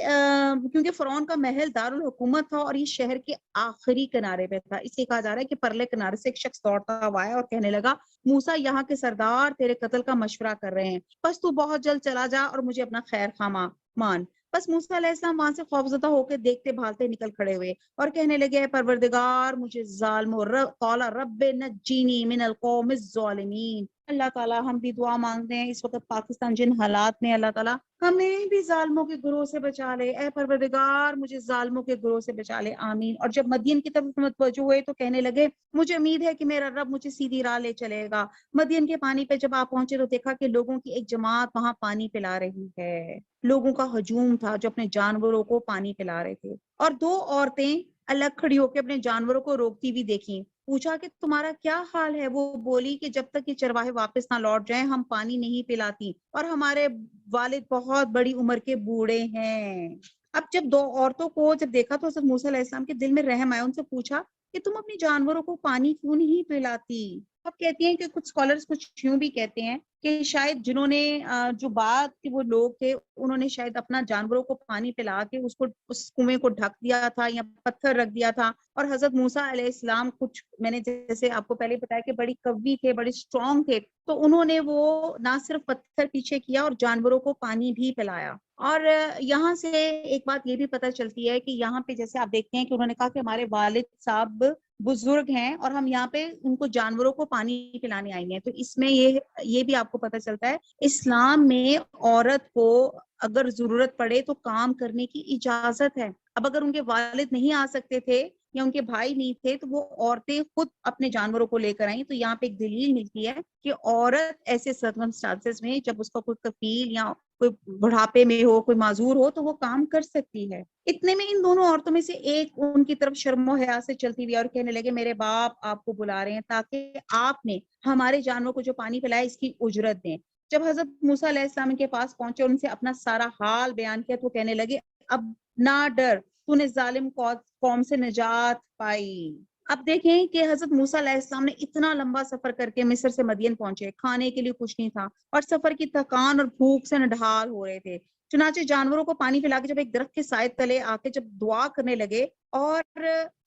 کیونکہ فرعون کا محل دارالحکومت تھا اور یہ شہر کے آخری کنارے پہ تھا، اس لیے کہا جا رہا ہے کہ پرلے کنارے سے ایک شخص دوڑتا ہوا آیا اور کہنے لگا موسیٰ یہاں کے سردار تیرے قتل کا مشورہ کر رہے ہیں، بس تو بہت جلد چلا جا اور مجھے اپنا خیر خواہ مان۔ بس موسیٰ علیہ السلام وہاں سے خوفزدہ ہو کے دیکھتے بھالتے نکل کھڑے ہوئے اور کہنے لگے پروردگار مجھے ظالموں قال رب نجینی من القوم الظالمین۔ اللہ تعالیٰ ہم بھی دعا مانگتے ہیں اس وقت پاکستان جن حالات میں، اللہ تعالیٰ ہمیں بھی ظالموں کے گروہ سے بچا لے، اے پروردگار مجھے ظالموں کے گروہ سے بچا لے، آمین۔ اور جب مدین کی طرف متوجہ ہوئے تو کہنے لگے مجھے امید ہے کہ میرا رب مجھے سیدھی راہ لے چلے گا۔ مدین کے پانی پہ جب آپ پہنچے تو دیکھا کہ لوگوں کی ایک جماعت وہاں پانی پلا رہی ہے، لوگوں کا ہجوم تھا جو اپنے جانوروں کو پانی پلا رہے تھے، اور دو عورتیں الگ کھڑی ہو کے اپنے جانوروں کو روکتی بھی دیکھیں۔ پوچھا کہ تمہارا کیا حال ہے؟ وہ بولی کہ جب تک یہ چرواہے واپس نہ لوٹ جائیں ہم پانی نہیں پلاتی، اور ہمارے والد بہت بڑی عمر کے بوڑھے ہیں۔ اب جب دو عورتوں کو جب دیکھا تو حضرت موسیٰ علیہ السلام کے دل میں رحم آیا، ان سے پوچھا کہ تم اپنے جانوروں کو پانی کیوں نہیں پلاتی؟ اب کہتی ہیں کہ کچھ اسکالرز کچھ یوں بھی کہتے ہیں کہ شاید جنہوں نے جو بعد کے وہ لوگ تھے انہوں نے شاید اپنا جانوروں کو پانی پلا کے اس کنویں کو ڈھک دیا تھا یا پتھر رکھ دیا تھا، اور حضرت موسیٰ علیہ السلام کچھ میں نے جیسے آپ کو پہلے بتایا کہ بڑی قوی تھے، بڑے اسٹرانگ تھے، تو انہوں نے وہ نہ صرف پتھر پیچھے کیا اور جانوروں کو پانی بھی پلایا۔ اور یہاں سے ایک بات یہ بھی پتہ چلتی ہے کہ یہاں پہ جیسے آپ دیکھتے ہیں کہ انہوں نے کہا کہ ہمارے والد صاحب بزرگ ہیں اور ہم یہاں پہ ان کو جانوروں کو پانی پلانے آئی ہیں، تو اس میں یہ بھی آپ کو پتہ چلتا ہے اسلام میں عورت کو اگر ضرورت پڑے تو کام کرنے کی اجازت ہے۔ اب اگر ان کے والد نہیں آ سکتے تھے یا ان کے بھائی نہیں تھے تو وہ عورتیں خود اپنے جانوروں کو لے کر آئیں، تو یہاں پہ ایک دلیل ملتی ہے کہ عورت ایسے سرکمسٹانسز میں جب اس کا کوئی کفیل یا کوئی بڑھاپے میں ہو، کوئی معذور ہو، تو وہ کام کر سکتی ہے۔ اتنے میں ان دونوں عورتوں میں سے ایک ان کی طرف شرم و حیا سے چلتی ہوئی اور کہنے لگے میرے باپ آپ کو بلا رہے ہیں تاکہ آپ نے ہمارے جانوروں کو جو پانی پلایا اس کی اجرت دیں۔ جب حضرت موسیٰ علیہ السلام کے پاس پہنچے ان سے اپنا سارا حال بیان کیا تو کہنے لگے اب نہ ڈر، تو نے ظالم قوم سے نجات پائی۔ اب دیکھیں کہ حضرت موسیٰ علیہ السلام نے اتنا لمبا سفر کر کے مصر سے مدین پہنچے، کھانے کے لیے کچھ نہیں تھا اور سفر کی تھکان اور بھوک سے نڈھال ہو رہے تھے، چنانچہ جانوروں کو پانی پلا کے جب ایک درخت کے سائے تلے آ کے جب دعا کرنے لگے، اور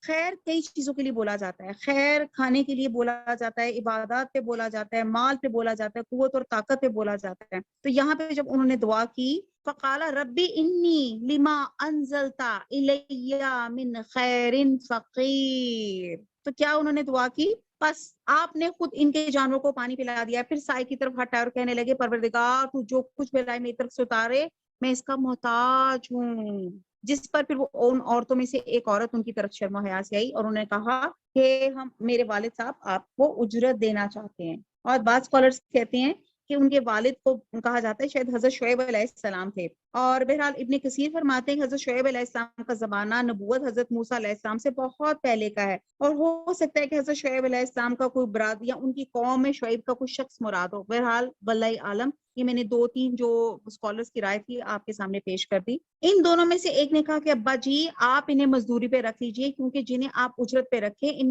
خیر کئی چیزوں کے لیے بولا جاتا ہے، خیر کھانے کے لیے بولا جاتا ہے، عبادات پہ بولا جاتا ہے، مال پہ بولا جاتا ہے، قوت اور طاقت پہ بولا جاتا ہے۔ تو یہاں پہ جب انہوں نے دعا کی فقال ربی انی لما انزلت الی من خیر فقیر، تو کیا انہوں نے دعا کی؟ بس آپ نے خود ان کے جانوروں کو پانی پلا دیا، پھر سائے کی طرف ہٹا اور کہنے لگے پروردگار تو جو کچھ بھی لائے میری طرف سے اتارے میں اس کا محتاج ہوں۔ جس پر پھر وہ ان عورتوں میں سے ایک عورت ان کی طرف شرم و حیا سے آئی اور انہوں نے کہا کہ ہم میرے والد صاحب آپ کو اجرت دینا چاہتے ہیں، اور بعض اسکالرز کہتے ہیں کہ ان کے والد کو کہا جاتا ہے شاید حضرت شعیب علیہ السلام تھے، اور بہرحال ابن کثیر فرماتے ہیں کہ حضرت شعیب علیہ السلام کا زمانہ نبوت حضرت موسیٰ علیہ السلام سے بہت پہلے کا ہے، اور ہو سکتا ہے کہ حضرت شعیب علیہ السلام کا کوئی براد یا ان کی قوم میں شعیب کا کوئی شخص مراد ہو۔ بہرحال واللہ عالم، یہ میں نے 2-3 جو اسکالرز کی رائے تھی آپ کے سامنے پیش کر دی۔ ان دونوں میں سے ایک نے کہا کہ ابا جی آپ انہیں مزدوری پہ رکھ لیجئے، کیونکہ جنہیں آپ اجرت پہ رکھیں ان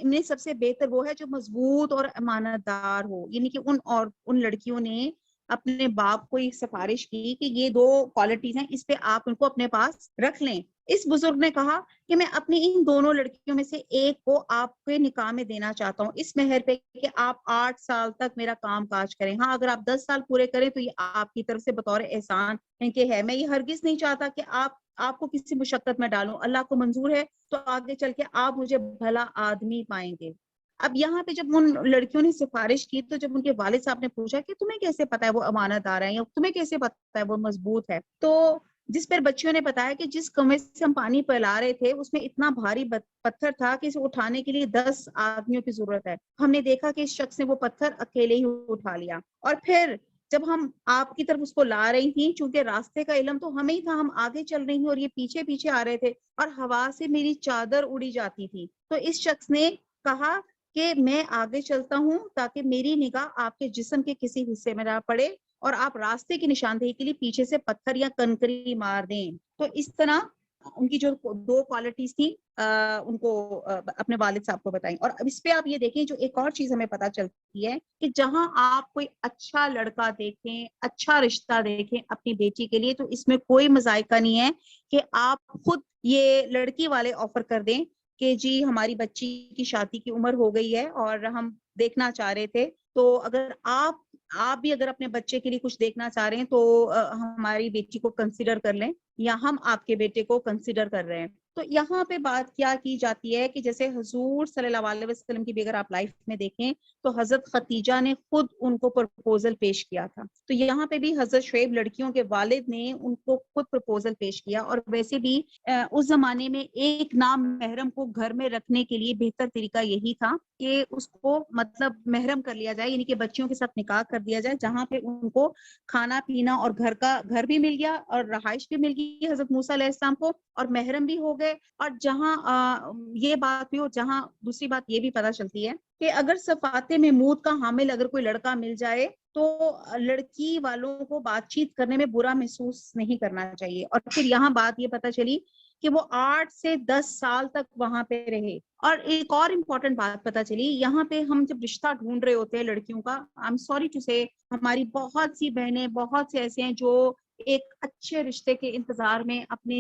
میں سب سے بہتر وہ ہے جو مضبوط اور امانت دار ہو، یعنی کہ ان لڑکیوں نے اپنے باپ کو یہ سفارش کی کہ یہ 2 کوالٹیز ہیں، اس پہ آپ ان کو اپنے پاس رکھ لیں۔ اس بزرگ نے کہا کہ میں اپنی ان دونوں لڑکیوں میں سے ایک کو آپ کے نکاح میں دینا چاہتا ہوں اس مہر پہ کہ آپ 8 سال تک میرا کام کاج کریں، ہاں اگر آپ 10 سال پورے کریں تو یہ آپ کی طرف سے بطور احسان کہ ہے، میں یہ ہرگز نہیں چاہتا کہ آپ کو کسی مشقت میں ڈالوں، اللہ کو منظور ہے تو آگے چل کے آپ مجھے بھلا آدمی پائیں گے۔ اب یہاں پہ جب ان لڑکیوں نے سفارش کی تو جب ان کے والد صاحب نے پوچھا کہ تمہیں کیسے پتا ہے وہ امانت دار ہے یا تمہیں کیسے پتا ہے وہ مضبوط ہے، تو جس پر بچیوں نے بتایا کہ جس کنویں سے ہم پانی پلا رہے تھے اس میں اتنا بھاری پتھر تھا کہ اسے اٹھانے کے لیے 10 آدمیوں کی ضرورت ہے، ہم نے دیکھا کہ اس شخص نے وہ پتھر اکیلے ہی اٹھا لیا، اور پھر جب ہم آپ کی طرف اس کو لا رہی تھیں چونکہ راستے کا علم تو ہمیں ہی تھا، ہم آگے چل رہی تھیں اور یہ پیچھے پیچھے آ رہے تھے اور ہوا سے میری چادر اڑی جاتی تھی، تو اس شخص نے کہا کہ میں آگے چلتا ہوں تاکہ میری نگاہ آپ کے جسم کے کسی حصے میں نہ پڑے اور آپ راستے کی نشاندہی کے لیے پیچھے سے پتھر یا کنکری مار دیں۔ تو اس طرح ان کی جو 2 کوالٹیز تھی ان کو اپنے والد صاحب کو بتائیں۔ اور اب اس پہ آپ یہ دیکھیں جو ایک اور چیز ہمیں پتہ چلتی ہے کہ جہاں آپ کوئی اچھا لڑکا دیکھیں، اچھا رشتہ دیکھیں اپنی بیٹی کے لیے، تو اس میں کوئی مذائقہ نہیں ہے کہ آپ خود یہ لڑکی والے آفر کر دیں کہ جی ہماری بچی کی شادی کی عمر ہو گئی ہے اور ہم دیکھنا چاہ رہے تھے، تو اگر آپ بھی اگر اپنے بچے کے لیے کچھ دیکھنا چاہ رہے ہیں تو ہماری بیٹی کو کنسیڈر کر لیں یا ہم آپ کے بیٹے کو کنسیڈر کر رہے ہیں۔ تو یہاں پہ بات کیا کی جاتی ہے کہ جیسے حضور صلی اللہ علیہ وسلم کی بھی اگر آپ لائف میں دیکھیں تو حضرت خدیجہ نے خود ان کو پرپوزل پیش کیا تھا، تو یہاں پہ بھی حضرت شعیب لڑکیوں کے والد نے ان کو خود پرپوزل پیش کیا، اور ویسے بھی اس زمانے میں ایک نام محرم کو گھر میں رکھنے کے لیے بہتر طریقہ یہی تھا کہ اس کو مطلب محرم کر لیا جائے، یعنی کہ بچیوں کے ساتھ نکاح کر دیا جائے جہاں پہ ان کو کھانا پینا اور گھر بھی مل گیا اور رہائش بھی مل گئی حضرت موسیٰ علیہ السلام کو، اور محرم بھی ہو گئے، اور جہاں یہ بات بھی ہو، جہاں دوسری بات یہ بھی پتہ چلتی ہے کہ اگر صفات محمود کا حامل اگر کوئی لڑکا مل جائے تو لڑکی والوں کو بات چیت کرنے میں برا محسوس نہیں کرنا چاہیے، اور پھر یہاں بات یہ پتہ چلی کہ وہ 8 سے 10 سال تک وہاں پہ رہے۔ اور ایک اور امپورٹنٹ بات پتہ چلی، یہاں پہ ہم جب رشتہ ڈھونڈ رہے ہوتے ہیں لڑکیوں کا، آئی ایم سوری ٹو سے ہماری بہت سی بہنیں بہت سے ایسے ہیں جو ایک اچھے رشتے کے انتظار میں اپنے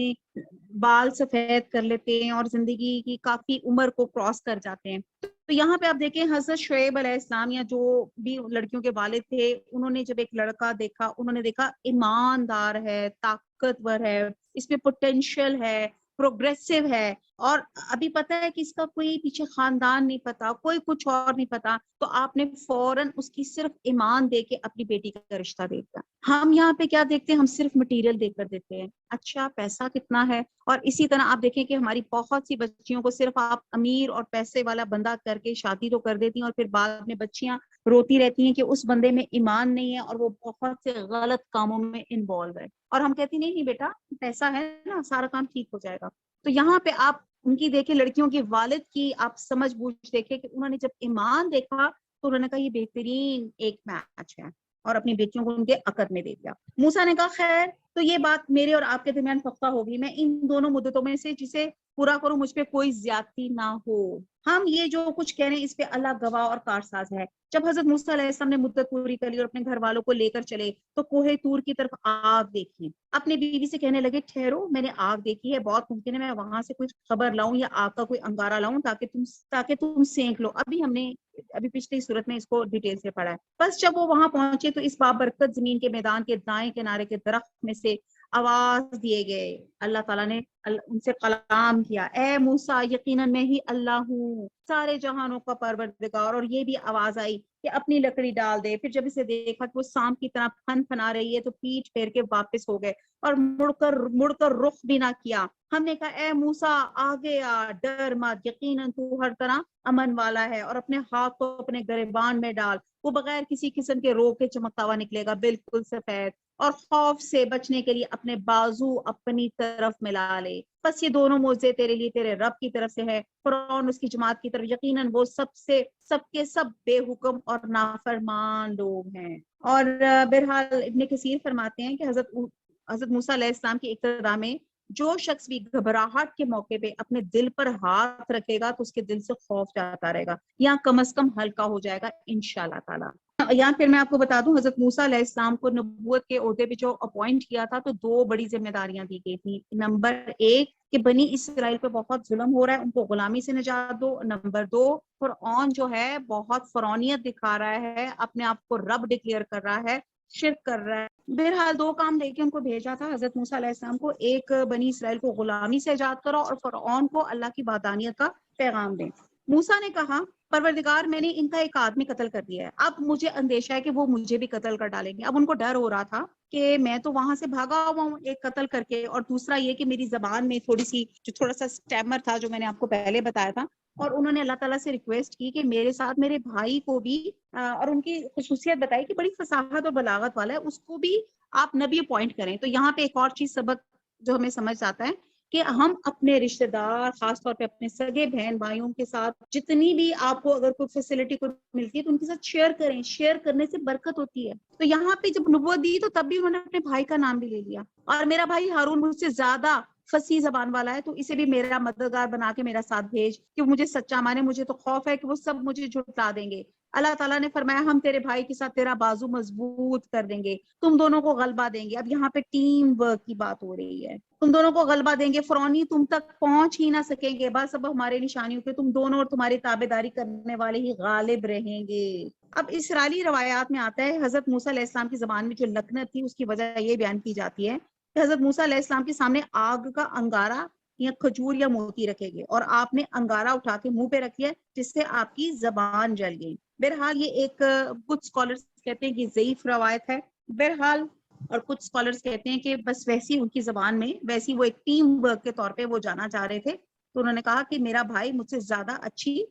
بال سفید کر لیتے ہیں اور زندگی کی کافی عمر کو کراس کر جاتے ہیں۔ تو یہاں پہ آپ دیکھیں حضرت شعیب علیہ السلام یا جو بھی لڑکیوں کے والد تھے، انہوں نے جب ایک لڑکا دیکھا، انہوں نے دیکھا ایماندار ہے، طاقتور ہے، اس میں پوٹینشیل ہے، پروگریسو ہے، اور ابھی پتا ہے کہ اس کا کوئی پیچھے خاندان نہیں پتا، کوئی کچھ اور نہیں پتا، تو آپ نے فوراً اس کی صرف ایمان دے کے اپنی بیٹی کا رشتہ دے دیا۔ ہم یہاں پہ کیا دیکھتے ہیں، ہم صرف مٹیریل دے کر دیتے ہیں، اچھا پیسہ کتنا ہے، اور اسی طرح آپ دیکھیں کہ ہماری بہت سی بچیوں کو صرف آپ امیر اور پیسے والا بندہ کر کے شادی تو کر دیتی ہیں، اور پھر بعد میں بچیاں روتی رہتی ہیں کہ اس بندے میں ایمان نہیں ہے اور وہ بہت سے غلط کاموں میں انوالو ہے، اور ہم کہتے نہیں نہیں بیٹا پیسہ ہے نا سارا کام ٹھیک ہو جائے گا۔ تو یہاں پہ آپ ان کی دیکھیں لڑکیوں کے والد کی آپ سمجھ بوجھ دیکھیں کہ انہوں نے جب ایمان دیکھا تو انہوں نے کہا یہ بہترین ایک میچ ہے، اور اپنی بیٹیوں کو ان کے عقد میں دے دیا۔ موسیٰ نے کہا خیر تو یہ بات میرے اور آپ کے درمیان پختہ ہوگی، میں ان دونوں مدتوں میں سے جسے پورا کروں مجھ پہ کوئی زیادتی نہ ہو، ہم یہ جو کچھ کہہ رہے ہیں اس پہ اللہ گواہ اور کارساز ہے۔ جب حضرت موسیٰ علیہ السلام نے مدت پوری کر لی اور اپنے گھر والوں کو لے کر چلے تو کوہ طور کی طرف آگ دیکھی، اپنی بیوی سے کہنے لگے ٹھہرو میں نے آگ دیکھی ہے، بہت ممکن ہے میں وہاں سے کچھ خبر لاؤں یا آگ کا کوئی انگارہ لاؤں تاکہ تم سینک لو۔ ابھی پچھلی صورت میں اس کو ڈیٹیل سے پڑھا ہے۔ بس جب وہ وہاں پہنچے تو اس بابرکت زمین کے میدان کے دائیں کنارے کے درخت میں سے آواز دیے گئے، اللہ تعالیٰ نے ان سے کلام کیا، اے موسیٰ یقیناً میں ہی اللہ ہوں سارے جہانوں کا پروردگار، اور یہ بھی آواز آئی کہ اپنی لکڑی ڈال دے۔ پھر جب اسے دیکھا کہ وہ سانپ کی طرح پھن پھنا رہی ہے تو پیٹ پھیر کے واپس ہو گئے اور مڑ کر رخ بھی نہ کیا۔ ہم نے کہا اے موسیٰ آگے آ، ڈر مت، یقیناً تو ہر طرح امن والا ہے، اور اپنے ہاتھ کو اپنے گریبان میں ڈال، وہ بغیر کسی قسم کے روگ کے چمکتا ہوا نکلے گا، بالکل سفید، اور خوف سے بچنے کے لیے اپنے بازو اپنی طرف ملا لے۔ بس یہ دونوں موزے تیرے لیے تیرے رب کی طرف سے ہے، فرعون اس کی جماعت کی طرف یقیناً وہ سب کے سب بے حکم اور نافرمان لوگ ہیں۔ اور بہرحال ابن کثیر فرماتے ہیں کہ حضرت موسیٰ علیہ السلام کی ابتدا میں جو شخص بھی گھبراہٹ کے موقع پہ اپنے دل پر ہاتھ رکھے گا تو اس کے دل سے خوف جاتا رہے گا یا کم از کم ہلکا ہو جائے گا انشاءاللہ تعالی۔ یہاں پھر میں آپ کو بتا دوں حضرت موسیٰ علیہ السلام کو نبوت کے عہدے پہ جو اپوائنٹ کیا تھا تو 2 بڑی ذمہ داریاں دی گئی تھی. نمبر 1 کہ بنی اسرائیل پہ بہت ظلم ہو رہا ہے, ان کو غلامی سے نجات دو. نمبر 2 فرعون جو ہے بہت فرعونیت دکھا رہا ہے, اپنے آپ کو رب ڈکلیئر کر رہا ہے, شرک کر رہا ہے. بہرحال 2 کام دے کے ان کو بھیجا تھا حضرت موسیٰ علیہ السلام کو. ایک بنی اسرائیل کو غلامی سے آزاد کرو اور فرعون کو اللہ کی وحدانیت کا پیغام دیں. موسیٰ نے کہا پروردگار میں نے ان کا ایک آدمی قتل کر دیا ہے, اب مجھے اندیشہ ہے کہ وہ مجھے بھی قتل کر ڈالیں گے. اب ان کو ڈر ہو رہا تھا کہ میں تو وہاں سے بھاگا ہوا ہوں ایک قتل کر کے, اور دوسرا یہ کہ میری زبان میں تھوڑا سا اسٹیمر تھا جو میں نے آپ کو پہلے بتایا تھا. اور انہوں نے اللہ تعالیٰ سے ریکویسٹ کی کہ میرے ساتھ میرے بھائی کو بھی, اور ان کی خصوصیت بتائی کہ بڑی فصاحت اور بلاغت والا ہے, اس کو بھی آپ نبی اپوائنٹ کریں. تو یہاں پہ ایک اور چیز سبق جو ہمیں سمجھ آتا ہے کہ ہم اپنے رشتہ دار, خاص طور پہ اپنے سگے بہن بھائیوں کے ساتھ جتنی بھی آپ کو اگر کوئی فیسلٹی کو ملتی ہے تو ان کے ساتھ شیئر کریں. شیئر کرنے سے برکت ہوتی ہے. تو یہاں پہ جب نبوت دی تو تب بھی انہوں نے اپنے بھائی کا نام بھی لے لیا. اور میرا بھائی ہارون مجھ سے زیادہ فصیح زبان والا ہے, تو اسے بھی میرا مددگار بنا کے میرا ساتھ بھیج, کہ مجھے سچا مانے. مجھے تو خوف ہے کہ وہ سب مجھے جھٹلا دیں گے. اللہ تعالیٰ نے فرمایا ہم تیرے بھائی کے ساتھ تیرا بازو مضبوط کر دیں گے, تم دونوں کو غلبہ دیں گے. اب یہاں پہ ٹیم ورک کی بات ہو رہی ہے, تم دونوں کو غلبہ دیں گے, فرعونی تم تک پہنچ ہی نہ سکیں گے. بس اب ہمارے نشانیوں پہ تم دونوں اور تمہاری تابعداری کرنے والے ہی غالب رہیں گے. اب اسرائیلی روایات میں آتا ہے حضرت موسیٰ علیہ السلام کی زبان میں جو لکنت تھی اس کی وجہ یہ بیان کی جاتی ہے کہ حضرت موسیٰ علیہ السلام کے سامنے آگ کا انگارہ یا کھجور یا موتی رکھے گئے, اور آپ نے انگارہ اٹھا کے منہ پہ رکھ لیا جس سے آپ کی زبان جل گئی. بہرحال یہ ایک کچھ اسکالرس کہتے ہیں کہ ضعیف روایت ہے. بہرحال اور کچھ اسکالرس کہتے ہیں کہ بس ویسی ان کی زبان میں ویسی وہ ایک ٹیم ورک کے طور پہ وہ جانا چاہ رہے تھے. تو انہوں نے کہا کہ میرا بھائی مجھ سے زیادہ اچھی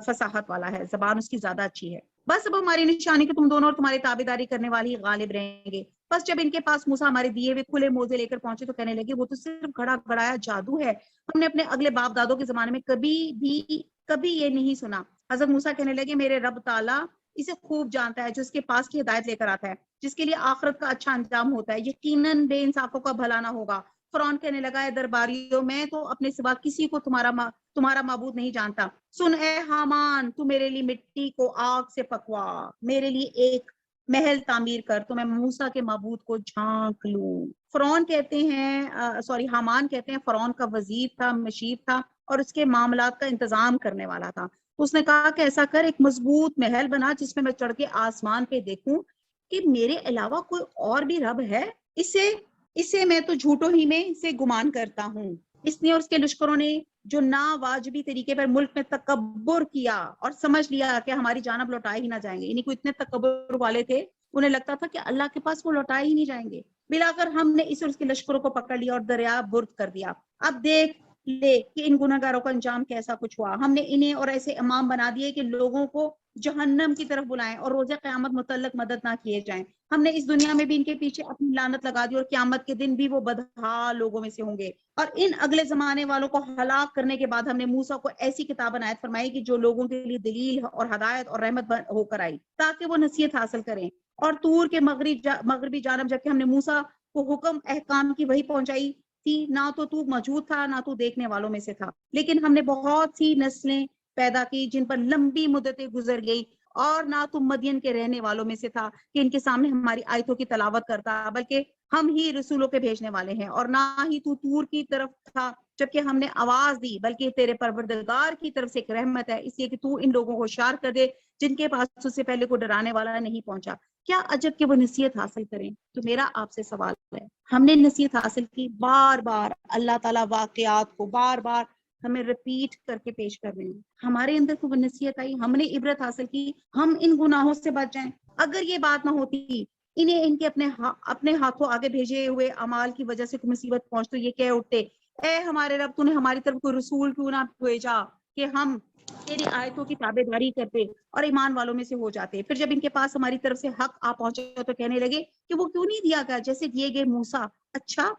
فصاحت والا ہے, زبان اس کی زیادہ اچھی ہے. بس اب ہماری نشانی کہ تم دونوں اور تمہاری تابعداری کرنے والی غالب رہیں گے. بس جب ان کے پاس موسیٰ ہمارے دیے ہوئے کھلے موزے لے کر پہنچے تو کہنے لگے وہ تو صرف گھڑا گھڑایا جادو ہے, ہم نے اپنے اگلے باپ دادوں کے زمانے میں کبھی یہ نہیں سنا. حضرت موسیٰ کہنے لگے میرے رب تعالیٰ اسے خوب جانتا ہے جو اس کے پاس کی ہدایت لے کر آتا ہے, جس کے لیے آخرت کا اچھا انجام ہوتا ہے, یقیناً بے انصافوں کا بھلا نہ ہوگا. فرعون کہنے لگا اے درباریوں, میں تو اپنے سوا کسی کو تمہارا معبود نہیں جانتا. سن اے حامان, تو میرے لیے مٹی کو آگ سے پکوا, میرے لیے ایک محل تعمیر کر تو میں موسیٰ کے معبود کو جھانک لوں. فرعون کہتے ہیں حامان کہتے ہیں فرعون کا وزیر تھا, مشیر تھا, اور اس کے معاملات کا انتظام کرنے والا تھا. تو اس نے کہا کہ ایسا کر ایک مضبوط محل بنا جس میں چڑھ کے آسمان پہ دیکھوں کہ میرے علاوہ کوئی اور بھی رب ہے. اسے میں تو جھوٹوں ہی میں اسے گمان کرتا ہوں. اس نے اور اس کے لشکروں نے جو نا واجبی طریقے پر ملک میں تکبر کیا اور سمجھ لیا کہ ہماری جانب لوٹائے ہی نہ جائیں گے. انہیں کو اتنے تکبر والے تھے, انہیں لگتا تھا کہ اللہ کے پاس وہ لوٹائے ہی نہیں جائیں گے. بلا کر ہم نے اس اور اس کے لشکروں کو پکڑ لیا اور دریا برد کر دیا. اب دیکھ لے کہ ان گناہگاروں کا انجام کیسا کچھ ہوا. ہم نے انہیں اور ایسے امام بنا دیے کہ لوگوں کو جہنم کی طرف بلائیں اور روز قیامت متعلق مدد نہ کیے جائیں. ہم نے اس دنیا میں بھی ان کے پیچھے اپنی لعنت لگا دی اور قیامت کے دن بھی وہ بدحال لوگوں میں سے ہوں گے. اور ان اگلے زمانے والوں کو ہلاک کرنے کے بعد ہم نے موسیٰ کو ایسی کتاب عنایت فرمائی کہ جو لوگوں کے لیے دلیل اور ہدایت اور رحمت ہو کر آئی تاکہ وہ نصیحت حاصل کریں. اور طور کے مغربی جانب جب کہ ہم نے موسیٰ کو حکم احکام کی وحی پہنچائی تھی, نہ تو موجود تھا نہ تو دیکھنے والوں میں سے تھا, لیکن ہم نے بہت سی نسلیں پیدا کی جن پر لمبی مدتیں گزر گئی, اور نہ تو مدین کے رہنے والوں میں سے تھا کہ ان کے سامنے ہماری آیتوں کی تلاوت کرتا, بلکہ ہم ہی رسولوں کے بھیجنے والے ہیں. اور نہ ہی تو طور کی طرف تھا جبکہ ہم نے آواز دی, بلکہ تیرے پروردگار کی طرف سے ایک رحمت ہے, اس لیے کہ تو ان لوگوں کو ہوشیار کر دے جن کے پاس اس سے پہلے کو ڈرانے والا نہیں پہنچا. کیا عجب کہ وہ نصیحت حاصل کریں. تو میرا آپ سے سوال ہے, ہم نے نصیحت حاصل کی, بار بار اللہ تعالیٰ واقعات کو بار بار ہمیں رپیٹ کر کے پیش کر رہے ہیں, ہمارے اندر تو وہ نصیحت آئی, ہم نے عبرت حاصل کی, ہم ان گناہوں سے بچ جائیں. اگر یہ بات نہ ہوتی, انہیں ان کے اپنے ہاتھوں آگے بھیجے ہوئے اعمال کی وجہ سے کوئی مصیبت پہنچ تو یہ کہہ اٹھتے اے ہمارے رب, تو نے ہماری طرف کوئی رسول کیوں نہ بھیجا کہ ہم تیری آیتوں کی تابعداری کرتے اور ایمان والوں میں سے ہو جاتے. پھر جب ان کے پاس ہماری طرف سے حق آ پہنچے تو کہنے لگے کہ وہ کیوں نہیں دیا گیا جیسے دیے گئے موسیٰ. اچھا,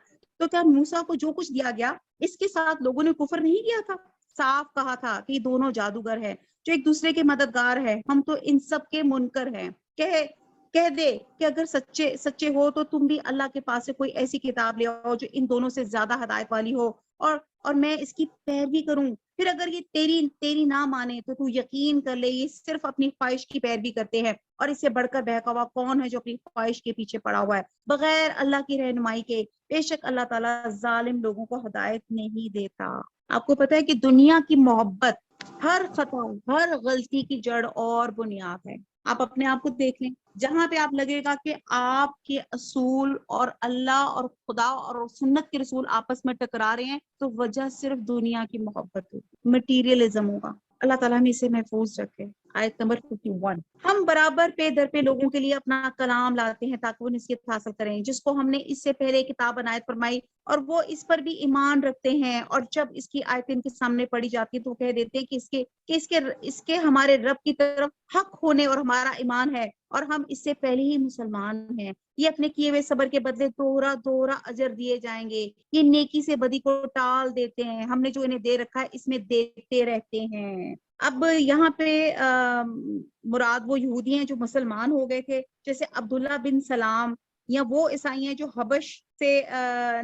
تو کیا موسیٰ کو جو کچھ دیا گیا اس کے ساتھ لوگوں نے کفر نہیں کیا تھا؟ صاف کہا تھا کہ یہ دونوں جادوگر ہیں جو ایک دوسرے کے مددگار ہیں, ہم تو ان سب کے منکر ہیں. کہہ دے کہ اگر سچے ہو تو تم بھی اللہ کے پاس سے کوئی ایسی کتاب لے آؤ جو ان دونوں سے زیادہ ہدایت والی ہو، اور میں اس کی پیروی کروں۔ پھر اگر یہ تیری نہ مانے تو یقین کر لے یہ صرف اپنی خواہش کی پیروی کرتے ہیں، اور اس سے بڑھ کر بہکا ہوا کون ہے جو اپنی خواہش کے پیچھے پڑا ہوا ہے بغیر اللہ کی رہنمائی کے۔ بے شک اللہ تعالیٰ ظالم لوگوں کو ہدایت نہیں دیتا۔ آپ کو پتا ہے کہ دنیا کی محبت ہر خطا، ہر غلطی کی جڑ اور بنیاد ہے۔ آپ اپنے آپ کو دیکھ لیں، جہاں پہ آپ لگے گا کہ آپ کے اصول اور اللہ اور خدا اور سنت کے رسول آپس میں ٹکرا رہے ہیں، تو وجہ صرف دنیا کی محبت ہوگی، مٹیریلزم ہوگا۔ اللہ تعالیٰ ہمیں اسے محفوظ رکھے۔ آیت نمبر 51، ہم برابر پہ در پہ لوگوں کے لیے اپنا کلام لاتے ہیں تاکہ وہ نصیحت حاصل کریں، جس کو ہم نے اس سے پہلے کتاب عنایت فرمائی اور وہ اس پر بھی ایمان رکھتے ہیں، اور جب اس کی آیتیں ان کے سامنے پڑھی جاتی ہے تو کہہ دیتے ہیں کہ اس کے ہمارے رب کی طرف حق ہونے اور ہمارا ایمان ہے، اور ہم اس سے پہلے ہی مسلمان ہیں۔ یہ اپنے کیے ہوئے صبر کے بدلے دوہرا اجر دیے جائیں گے۔ یہ نیکی سے بدی کو ٹال دیتے ہیں، ہم نے جو انہیں دے رکھا ہے اس میں دیتے رہتے ہیں۔ اب یہاں پہ مراد وہ یہودی ہیں جو مسلمان ہو گئے تھے، جیسے عبداللہ بن سلام، یا وہ عیسائی ہیں جو حبش سے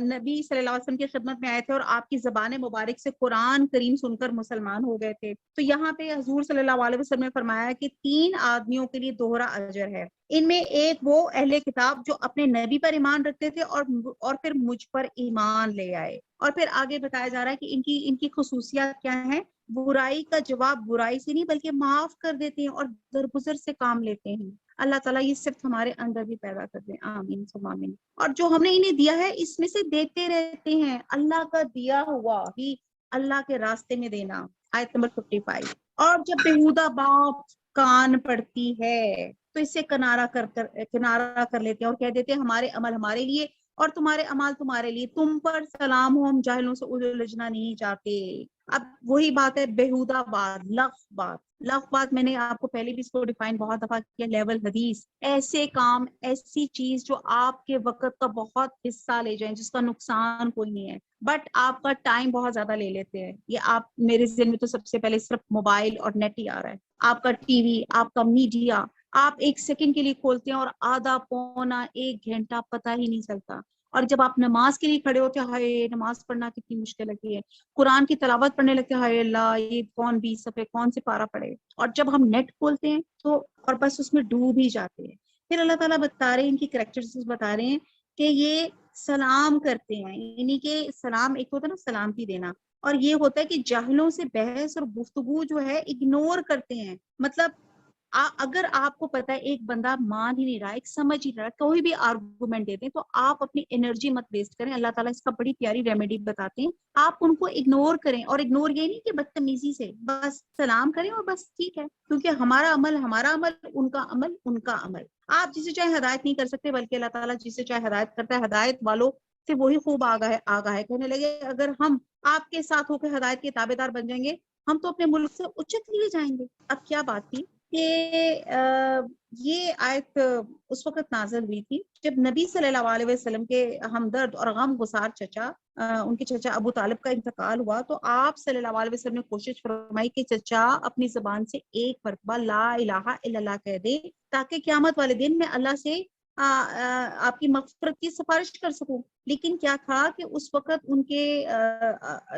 نبی صلی اللہ علیہ وسلم کی خدمت میں آئے تھے اور آپ کی زبان مبارک سے قرآن کریم سن کر مسلمان ہو گئے تھے۔ تو یہاں پہ حضور صلی اللہ علیہ وسلم نے فرمایا کہ 3 آدمیوں کے لیے دوہرا اجر ہے۔ ان میں ایک وہ اہل کتاب جو اپنے نبی پر ایمان رکھتے تھے اور پھر مجھ پر ایمان لے آئے، اور پھر آگے بتایا جا رہا ہے کہ ان کی خصوصیات کیا ہیں۔ برائی کا جواب برائی سے نہیں بلکہ معاف کر دیتے ہیں اور درگزر سے کام لیتے ہیں۔ اللہ تعالیٰ یہ صرف ہمارے اندر بھی پیدا کر دیں، آمین ثم آمین۔ اور جو ہم نے انہیں دیا ہے اس میں سے دیتے رہتے ہیں، اللہ کا دیا ہوا ہی اللہ کے راستے میں دینا۔ آیت نمبر 55، اور جب بےہودہ بات کان پڑتی ہے تو اس سے کنارہ کر لیتے ہیں اور کہہ دیتے ہیں ہمارے عمل ہمارے لیے اور تمہارے اعمال تمہارے لیے، تم پر سلام ہو، ہم جاہلوں سے الجھنا نہیں چاہتے۔ اب وہی بات ہے، بےہودہ بات، لغو بات میں نے آپ کو پہلے بھی اس کو ڈیفائن بہت دفعہ کیا، لیول حدیث، ایسے کام، ایسی چیز جو آپ کے وقت کا بہت حصہ لے جائیں، جس کا نقصان کوئی نہیں ہے بٹ آپ کا ٹائم بہت زیادہ لے لیتے ہیں۔ یہ آپ میرے ذہن میں تو سب سے پہلے صرف موبائل اور نیٹ ہی آ رہا ہے، آپ کا ٹی وی، آپ کا میڈیا، آپ 1 سیکنڈ کے لیے کھولتے ہیں اور آدھا پونا 1 گھنٹہ پتہ ہی نہیں چلتا۔ اور جب آپ نماز کے لیے کھڑے ہوتے ہیں، ہائے نماز پڑھنا کتنی مشکل لگتی ہے، قرآن کی تلاوت پڑھنے لگتے ہیں، ہائے اللہ یہ کون 20 صفحے کون سے پارہ پڑھے، اور جب ہم نیٹ کھولتے ہیں تو اور بس اس میں ڈوب ہی جاتے ہیں۔ پھر اللہ تعالیٰ بتا رہے ہیں، ان کی کریکٹرسٹکس بتا رہے ہیں کہ یہ سلام کرتے ہیں، یعنی کہ سلام ایک ہوتا ہے نا سلامتی دینا، اور یہ ہوتا ہے کہ جاہلوں سے بحث اور گفتگو جو ہے اگنور کرتے ہیں۔ مطلب اگر آپ کو پتا ہے ایک بندہ مان ہی نہیں رہا، ایک سمجھ ہی نہیں رہا، کوئی بھی آرگومنٹ دیتے ہیں تو آپ اپنی انرجی مت ویسٹ کریں۔ اللہ تعالیٰ اس کا بڑی پیاری ریمیڈی بتاتے ہیں، آپ ان کو اگنور کریں، اور اگنور یہ نہیں کہ بدتمیزی سے، بس سلام کریں اور بس ٹھیک ہے، کیونکہ ہمارا عمل، ان کا عمل، آپ جسے چاہے ہدایت نہیں کر سکتے، بلکہ اللہ تعالیٰ جسے چاہے ہدایت کرتا ہے، ہدایت والوں سے وہی خوب آگاہ ہے۔ کہنے لگے اگر ہم آپ کے ساتھ ہو کے ہدایت کے تابع دار بن جائیں گے، ہم تو اپنے ملک سے اچت لیے جائیں گے۔ اب کیا بات تھی کہ یہ آیت اس وقت نازل ہوئی تھی جب نبی صلی اللہ علیہ وسلم کے ہمدرد اور غم گسار چچا، ان کے چچا ابو طالب کا انتقال ہوا، تو آپ صلی اللہ علیہ وسلم نے کوشش فرمائی کہ چچا اپنی زبان سے ایک مرتبہ لا الہ الا اللہ کہہ دے تاکہ قیامت والے دن میں اللہ سے آپ کی مغفرت کی سفارش کر سکوں۔ لیکن کیا تھا کہ اس وقت ان کے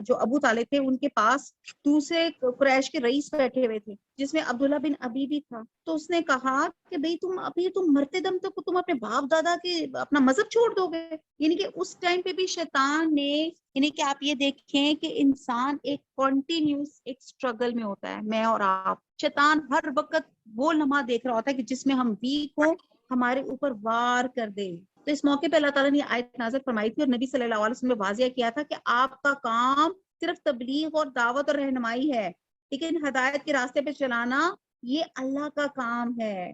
جو ابو طالب تھے ان کے پاس دوسرے قریش کے رئیس بیٹھے ہوئے تھے، جس میں عبداللہ بن ابی بھی تھا۔ تو اس نے کہا کہ بھئی تم مرتے دم تک تم اپنے باپ دادا کے اپنا مذہب چھوڑ دو گے۔ یعنی کہ اس ٹائم پہ بھی شیطان نے، یعنی کہ آپ یہ دیکھیں کہ انسان ایک کنٹینیوس ایک سٹرگل میں ہوتا ہے، میں اور آپ، شیطان ہر وقت وہ لمحہ دیکھ رہا ہوتا ہے کہ جس میں ہم ویک ہوں، ہمارے اوپر وار کر دے۔ تو اس موقع پہ اللہ تعالیٰ نے آیت نازل فرمائی تھی اور نبی صلی اللہ علیہ وسلم نے واضح کیا تھا کہ آپ کا کام صرف تبلیغ اور دعوت اور رہنمائی ہے، لیکن ہدایت کے راستے پہ چلانا یہ اللہ کا کام ہے۔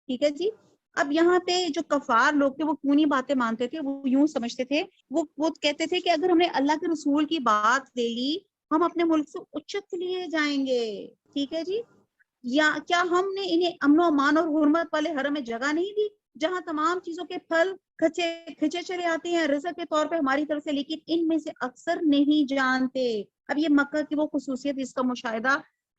ٹھیک ہے جی۔ اب یہاں پہ جو کفار لوگ تھے وہ کیوں نہیں باتیں مانتے تھے، وہ یوں سمجھتے تھے، وہ کہتے تھے کہ اگر ہم نے اللہ کے رسول کی بات لے لی ہم اپنے ملک سے اچت لیے جائیں گے۔ ٹھیک ہے جی۔ یا کیا ہم نے انہیں امن و امان اور حرمت والے حرم میں جگہ نہیں دی جہاں تمام چیزوں کے پھل کھچے چلے آتے ہیں رزق کے طور پہ ہماری طرف سے، لیکن ان میں سے اکثر نہیں جانتے۔ اب یہ مکہ کی وہ خصوصیت جس کا مشاہدہ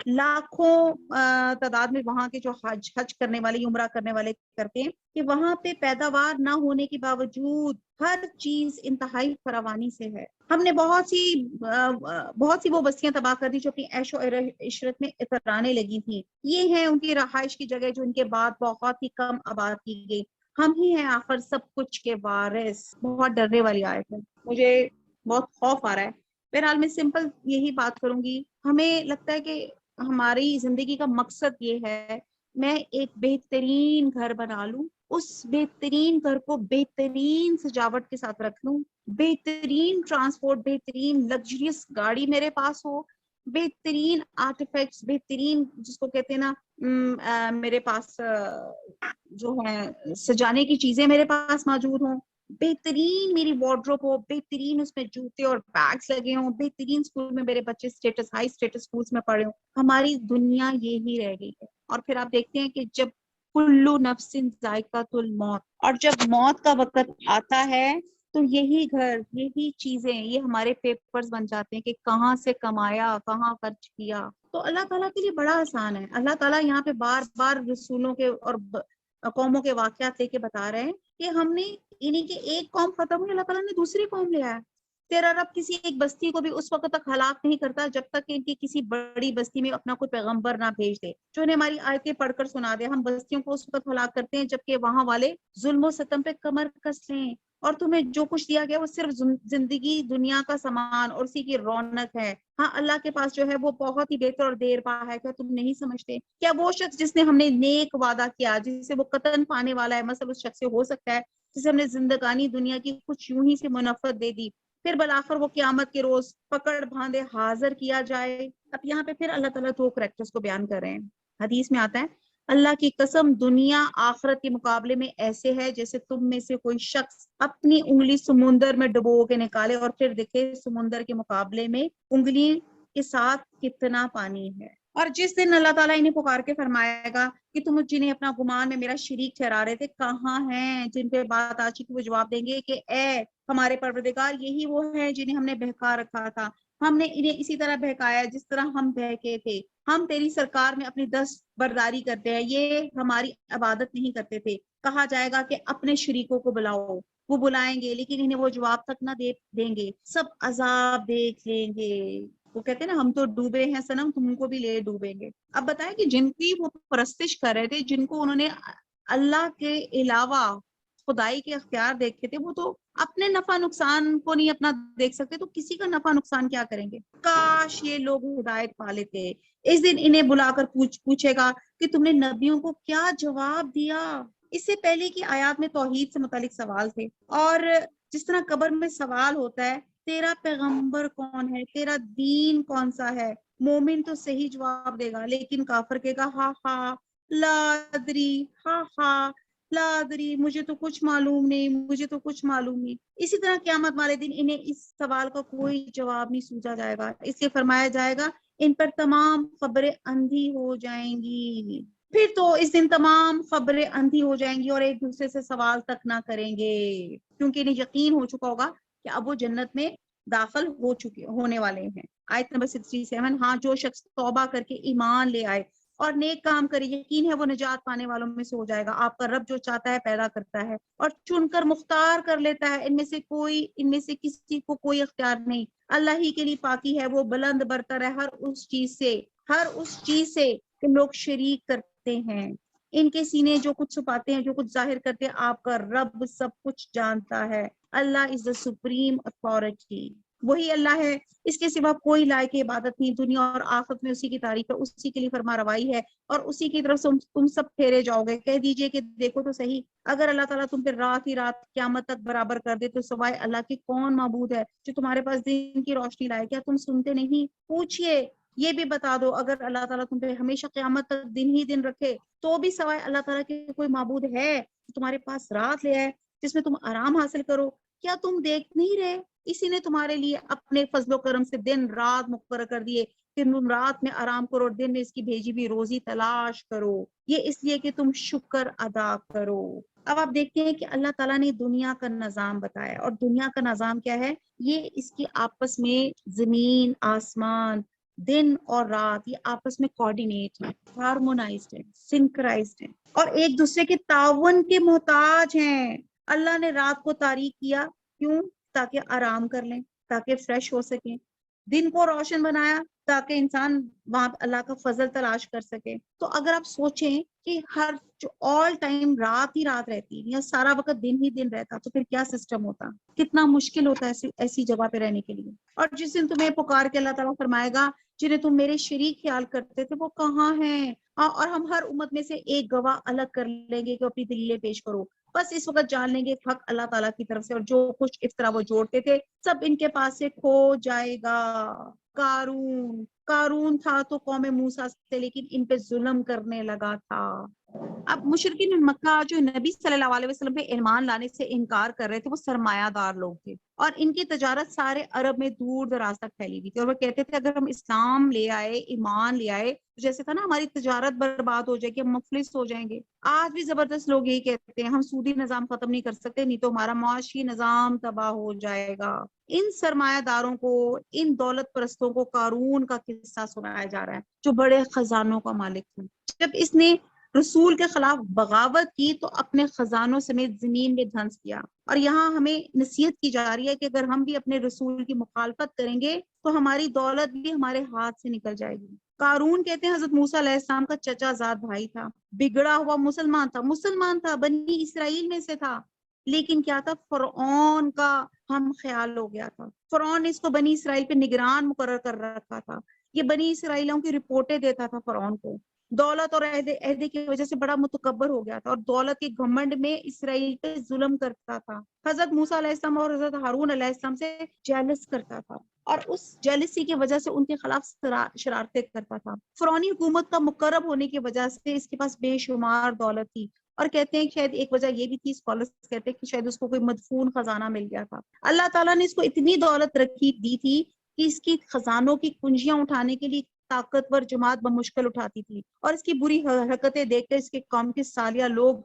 لاکھوں تعداد میں وہاں کے جو حج کرنے والے، عمرہ کرنے والے کرتے ہیں کہ وہاں پہ پیداوار نہ ہونے کے باوجود ہر چیز انتہائی فراوانی سے ہے. ہم نے بہت سی وہ بستیاں تباہ کر دی جو اپنی عیش و عشرت میں اترانے لگی تھیں. یہ ہیں ان کی رہائش کی جگہ جو ان کے بعد بہت ہی کم آباد کی گئی. ہم ہی ہیں آخر سب کچھ کے وارث. بہت ڈرنے والی آیت ہے، مجھے بہت خوف آ رہا ہے. بہرحال میں سمپل یہی بات کروں گی. ہمیں لگتا ہے کہ ہماری زندگی کا مقصد یہ ہے میں ایک بہترین گھر بنا لوں، اس بہترین گھر کو بہترین سجاوٹ کے ساتھ رکھ لوں، بہترین ٹرانسپورٹ، بہترین لگژریس گاڑی میرے پاس ہو، بہترین آرٹیفیکٹس، بہترین جس کو کہتے ہیں نا میرے پاس جو ہے سجانے کی چیزیں میرے پاس موجود ہوں، بہترین میری وارڈروب ہو، بہترین اس میں جوتے اور بیگس لگے ہوں، بہترین اسکول میں میرے بچے ہائی اسٹیٹس اسکولس میں پڑھے ہوں. ہماری دنیا یہی رہ گئی ہے. اور پھر آپ دیکھتے ہیں کہ جب کلو نفس ذائقۃ الموت، اور جب موت کا وقت آتا ہے تو یہی گھر، یہی چیزیں، یہ ہمارے پیپرز بن جاتے ہیں کہ کہاں سے کمایا، کہاں خرچ کیا. تو اللہ تعالیٰ کے لیے بڑا آسان ہے. اللہ تعالیٰ یہاں پہ بار بار رسولوں کے اور قوموں کے واقعات لے کے بتا رہے ہیں کہ ہم نے انہیں کہ ایک قوم ختم ہوئی، اللہ تعالیٰ نے دوسری قوم لے آیا. تیرا رب کسی ایک بستی کو بھی اس وقت تک ہلاک نہیں کرتا جب تک کہ ان کی کسی بڑی بستی میں اپنا کوئی پیغمبر نہ بھیج دے جو انہیں ہماری آیتیں پڑھ کر سنا دے. ہم بستیوں کو اس وقت ہلاک کرتے ہیں جبکہ وہاں والے ظلم و ستم پہ کمر کس لیں. اور تمہیں جو کچھ دیا گیا وہ صرف زندگی دنیا کا سامان اور اسی کی رونق ہے. ہاں اللہ کے پاس جو ہے وہ بہت ہی بہتر اور دیر پا ہے. کیا تم نہیں سمجھتے؟ کیا وہ شخص جس نے ہم نے نیک وعدہ کیا، جس سے وہ قطن پانے والا ہے، مثلا اس شخص سے ہو سکتا ہے جسے ہم نے زندگانی دنیا کی کچھ یوں ہی سے منفعت دے دی، پھر بالآخر وہ قیامت کے روز پکڑ باندھے حاضر کیا جائے. اب یہاں پہ پھر اللہ تعالیٰ دو کریکٹرز کو بیان کر رہے ہیں. حدیث میں آتا ہے اللہ کی قسم دنیا آخرت کے مقابلے میں ایسے ہے جیسے تم میں سے کوئی شخص اپنی انگلی سمندر میں ڈبو کے نکالے اور پھر دیکھے سمندر کے مقابلے میں انگلی کے ساتھ کتنا پانی ہے. اور جس دن اللہ تعالیٰ انہیں پکار کے فرمائے گا کہ تم جنہیں اپنا گمان میں میرا شریک ٹھہرا رہے تھے کہاں ہیں، جن پہ بات آ چکی، وہ جواب دیں گے کہ اے ہمارے پروردگار یہی وہ ہیں جنہیں ہم نے بہکا رکھا تھا. ہم نے انہیں اسی طرح بہکایا جس طرح ہم بہکے تھے. ہم تیری سرکار میں اپنی دست برداری کرتے ہیں، یہ ہماری عبادت نہیں کرتے تھے. کہا جائے گا کہ اپنے شریکوں کو بلاؤ، وہ بلائیں گے لیکن انہیں وہ جواب تک نہ دیں گے. سب عذاب دیکھ لیں گے. وہ کہتے ہیں نا ہم تو ڈوبے ہیں صنم، تم کو بھی لے ڈوبیں گے. اب بتائیں کہ جن کی وہ پرستش کر رہے تھے، جن کو انہوں نے اللہ کے علاوہ خدائی کے اختیار دیکھے تھے، وہ تو اپنے نفع نقصان کو نہیں اپنا دیکھ سکتے تو کسی کا نفع نقصان کیا کریں گے. کاش یہ لوگ ہدایت پا لیتے. اس دن انہیں بلا کر پوچھے گا کہ تم نے نبیوں کو کیا جواب دیا. اس سے پہلے کی آیات میں توحید سے متعلق سوال تھے، اور جس طرح قبر میں سوال ہوتا ہے تیرا پیغمبر کون ہے، تیرا دین کون سا ہے، مومن تو صحیح جواب دے گا لیکن کافر کہے گا ہاں ہاں لا ادری، ہاں ہاں لا ادری، مجھے تو کچھ معلوم نہیں، مجھے تو کچھ معلوم نہیں. اسی طرح قیامت والے دن انہیں اس سوال کا کوئی جواب نہیں سوچا جائے گا. اس لیے فرمایا جائے گا ان پر تمام خبریں اندھی ہو جائیں گی. پھر تو اس دن تمام خبریں اندھی ہو جائیں گی اور ایک دوسرے سے سوال تک نہ کریں گے کیونکہ انہیں یقین ہو چکا ہوگا کہ اب وہ جنت میں داخل ہونے والے ہیں. آیت نمبر 67. ہاں جو شخص توبہ کر کے ایمان لے آئے اور نیک کام کرے یقین ہے وہ نجات پانے والوں میں سے ہو جائے گا. آپ کا رب جو چاہتا ہے پیدا کرتا ہے اور چن کر مختار کر لیتا ہے. ان میں سے کسی کو کوئی اختیار نہیں. اللہ ہی کے لیے پاکی ہے، وہ بلند برتر ہے ہر اس چیز سے کہ لوگ شریک کرتے ہیں. ان کے سینے جو کچھ چھپاتے ہیں، جو کچھ ظاہر کرتے ہیں، آپ کا رب سب کچھ جانتا ہے. اللہ از دا سپریم اتھارٹی. وہی اللہ ہے، اس کے سوا کوئی لائق عبادت نہیں. دنیا اور آخرت میں اسی کی تعریف ہے، اسی کے لیے فرما روائی ہے اور اسی کی طرف سے تم سب پھیرے جاؤ گے. کہہ دیجئے کہ دیکھو تو صحیح، اگر اللہ تعالیٰ تم پہ رات ہی رات قیامت تک برابر کر دے تو سوائے اللہ کے کون معبود ہے جو تمہارے پاس دن کی روشنی لائے. کیا تم سنتے نہیں؟ پوچھئے، یہ بھی بتا دو اگر اللہ تعالیٰ تم پہ ہمیشہ قیامت تک دن ہی دن رکھے تو بھی سوائے اللہ تعالیٰ کے کوئی معبود ہے جو تمہارے پاس رات لے آئے جس میں تم آرام حاصل کرو. کیا تم دیکھ نہیں رہے اسی نے تمہارے لیے اپنے فضل و کرم سے دن رات مقرر کر دیے کہ تم رات میں آرام کرو اور دن میں اس کی بھیجی بھی روزی تلاش کرو، یہ اس لیے کہ تم شکر ادا کرو. اب آپ دیکھتے ہیں کہ اللہ تعالیٰ نے دنیا کا نظام بتایا، اور دنیا کا نظام کیا ہے؟ یہ اس کی آپس میں زمین، آسمان، دن اور رات یہ آپس میں کوآرڈینیٹ ہیں، ہارمونائزڈ ہیں، سنکرائزڈ ہیں، اور ایک دوسرے کے تعاون کے محتاج ہیں۔ اللہ نے رات کو تاریک کیا، کیوں؟ تاکہ آرام کر لیں، تاکہ فریش ہو سکیں۔ دن کو روشن بنایا تاکہ انسان وہاں اللہ کا فضل تلاش کر سکے۔ تو اگر آپ سوچیں کہ ہر جو آل ٹائم رات ہی رات رہتی یا سارا وقت دن ہی دن رہتا تو پھر کیا سسٹم ہوتا، کتنا مشکل ہوتا ہے ایسی جگہ پہ رہنے کے لیے۔ اور جس دن تمہیں پکار کے اللہ تعالیٰ فرمائے گا جنہیں تم میرے شریک خیال کرتے تھے وہ کہاں ہیں، اور ہم ہر امت میں سے ایک گواہ الگ کر لیں گے کہ اپنی دلیلیں پیش کرو، بس اس وقت جان لیں گے حق اللہ تعالیٰ کی طرف سے، اور جو کچھ اس طرح وہ جوڑتے تھے سب ان کے پاس سے کھو جائے گا۔ قارون تھا تو قوم موسیٰ سے، لیکن ان پہ ظلم کرنے لگا تھا۔ اب مشرکین مکہ جو نبی صلی اللہ علیہ وسلم پہ ایمان لانے سے انکار کر رہے تھے وہ سرمایہ دار لوگ تھے، اور ان کی تجارت سارے عرب میں دور دراز تک پھیلی ہوئی تھی، اور وہ کہتے تھے اگر ہم اسلام لے آئے، ایمان لے آئے، جیسے تھا نا ہماری تجارت برباد ہو جائے گی، ہم مفلس ہو جائیں گے۔ آج بھی زبردست لوگ یہی کہتے ہیں ہم سودی نظام ختم نہیں کر سکتے، نہیں تو ہمارا معاشی نظام تباہ ہو جائے گا۔ ان سرمایہ داروں کو، ان دولت پرستوں کو قارون کا قصہ سنایا جا رہا ہے جو بڑے خزانوں کا مالک تھا۔ جب اس نے رسول کے خلاف بغاوت کی تو اپنے خزانوں سمیت زمین میں دھنس کیا، اور یہاں ہمیں نصیحت کی جا رہی ہے کہ اگر ہم بھی اپنے رسول کی مخالفت کریں گے تو ہماری دولت بھی ہمارے ہاتھ سے نکل جائے گی۔ قارون کہتے ہیں حضرت موسیٰ علیہ السلام کا چچا زاد بھائی تھا، بگڑا ہوا مسلمان تھا، بنی اسرائیل میں سے تھا، لیکن کیا تھا، فرعون کا ہم خیال ہو گیا تھا۔ فرعون نے اس کو بنی اسرائیل پہ نگران مقرر کر رکھا تھا، یہ بنی اسرائیلوں کی رپورٹیں دیتا تھا فرعون کو۔ دولت اور عہدے کی وجہ سے بڑا متکبر ہو گیا تھا، اور دولت کے گھمنڈ میں اسرائیل پہ ظلم کرتا تھا۔ حضرت موسیٰ علیہ السلام اور حضرت ہارون علیہ السلام سے جیلس کرتا تھا، اور اس جیلسی کی وجہ سے ان کے خلاف شرارتیں کرتا تھا۔ فرعونی حکومت کا مقرب ہونے کی وجہ سے اس کے پاس بے شمار دولت تھی، اور کہتے ہیں شاید ایک وجہ یہ بھی تھی، اسکالرز کہتے ہیں کہ شاید اس کو کوئی مدفون خزانہ مل گیا تھا۔ اللہ تعالیٰ نے اس کو اتنی دولت رکھی دی تھی کہ اس کی خزانوں کی کنجیاں اٹھانے کے لیے طاقتور جماعت بمشکل اٹھاتی تھی، اور اس کی بری حرکتیں دیکھ کر اس کے قوم کے سالیہ لوگ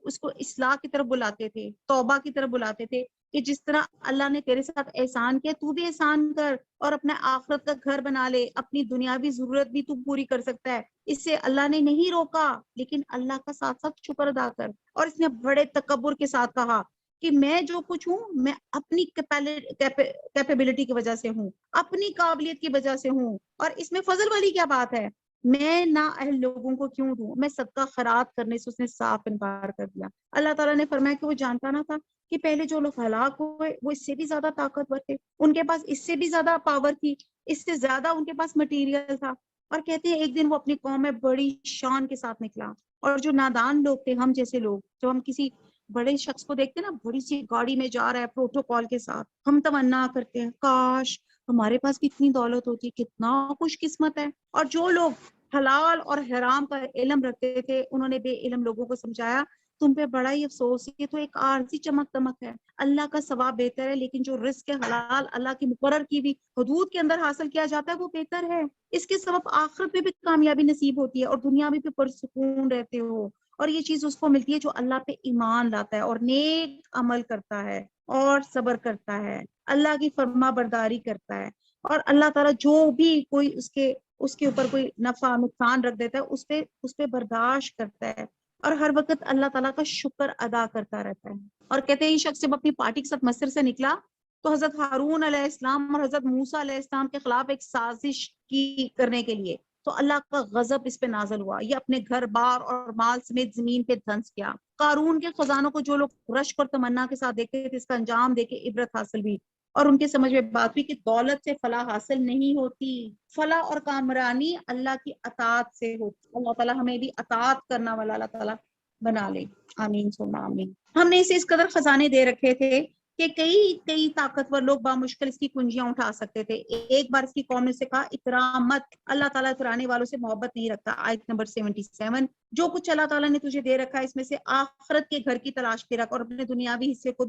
اس کو اصلاح کی طرف بلاتے تھے، توبہ کی طرف بلاتے تھے کہ جس طرح اللہ نے تیرے ساتھ احسان کیا تو بھی احسان کر، اور اپنا آخرت کا گھر بنا لے، اپنی دنیاوی ضرورت بھی تو پوری کر سکتا ہے۔ اس سے اللہ نے نہیں روکا، لیکن اللہ کا ساتھ ساتھ شکر ادا کر۔ اور اس نے بڑے تکبر کے ساتھ کہا کہ میں جو کچھ ہوں میں اپنی کیپیبلٹی کی وجہ سے ہوں، اپنی قابلیت کی وجہ سے ہوں، اور اس میں فضل والی کیا بات ہے، میں نااہل لوگوں کو کیوں دوں، میں صدقہ خیرات کرنے سے اس نے صاف انکار کر دیا۔ اللہ تعالیٰ نے فرمایا کہ وہ جانتا نہ تھا کہ پہلے جو لوگ ہلاک ہوئے وہ اس سے بھی زیادہ طاقتور تھے، ان کے پاس اس سے بھی زیادہ پاور تھی، اس سے زیادہ ان کے پاس مٹیریل تھا۔ اور کہتے ہیں ایک دن وہ اپنی قوم میں بڑی شان کے ساتھ نکلا، اور جو نادان لوگ تھے، ہم جیسے لوگ، جب ہم کسی بڑے شخص کو دیکھتے ہیں نا بڑی سی گاڑی میں جا رہا ہے پروٹوکول کے ساتھ، ہم تمنا کرتے ہیں کاش ہمارے پاس کتنی دولت ہوتی، کتنا خوش قسمت ہے۔ اور جو لوگ حلال اور حرام کا علم رکھتے تھے انہوں نے بے علم لوگوں کو سمجھایا تم پہ بڑا ہی افسوس، یہ تو ایک عارضی چمک دمک ہے، اللہ کا ثواب بہتر ہے، لیکن جو رزق حلال اللہ کی مقرر کی بھی حدود کے اندر حاصل کیا جاتا ہے وہ بہتر ہے، اس کے سبب آخرت میں بھی کامیابی نصیب ہوتی ہے اور دنیا میں بھی پرسکون رہتے ہو، اور یہ چیز اس کو ملتی ہے جو اللہ پہ ایمان لاتا ہے اور نیک عمل کرتا ہے اور صبر کرتا ہے، اللہ کی فرما برداری کرتا ہے، اور اللہ تعالیٰ جو بھی کوئی اس کے اوپر کوئی نفع نقصان رکھ دیتا ہے اس پہ برداشت کرتا ہے، اور ہر وقت اللہ تعالیٰ کا شکر ادا کرتا رہتا ہے۔ اور کہتے ہیں یہ شخص جب اپنی پارٹی کے ساتھ مصر سے نکلا تو حضرت ہارون علیہ السلام اور حضرت موسیٰ علیہ السلام کے خلاف ایک سازش کی کرنے کے لیے، تو اللہ کا غضب اس پہ نازل ہوا، یہ اپنے گھر بار اور مال سمیت زمین پہ دھنس کیا۔ قارون کے خزانوں کو جو لوگ رشک اور تمنا کے ساتھ دیکھتے تھے اس کا انجام دیکھ کے عبرت حاصل ہوئی، اور ان کے سمجھ میں بات ہوئی کہ دولت سے فلاح حاصل نہیں ہوتی، فلاح اور کامرانی اللہ کی اطاعت سے ہوتی۔ اللہ تعالیٰ ہمیں بھی اطاعت کرنا والا اللہ تعالیٰ بنا لے، آمین ثم آمین۔ ہم نے اسے اس قدر خزانے دے رکھے تھے کہ کئی طاقتور لوگ بامشکل اس کی کنجیاں اٹھا سکتے تھے۔ ایک بار اس کی قوم نے سے کہا اترا مت، اللہ تعالیٰ اترانے والوں سے محبت نہیں رکھتا۔ آیت نمبر 77، جو کچھ اللہ تعالیٰ نے تجھے دے رکھا ہے اس میں سے آخرت کے گھر کی تلاش کے رکھ، اور اپنے دنیاوی حصے کو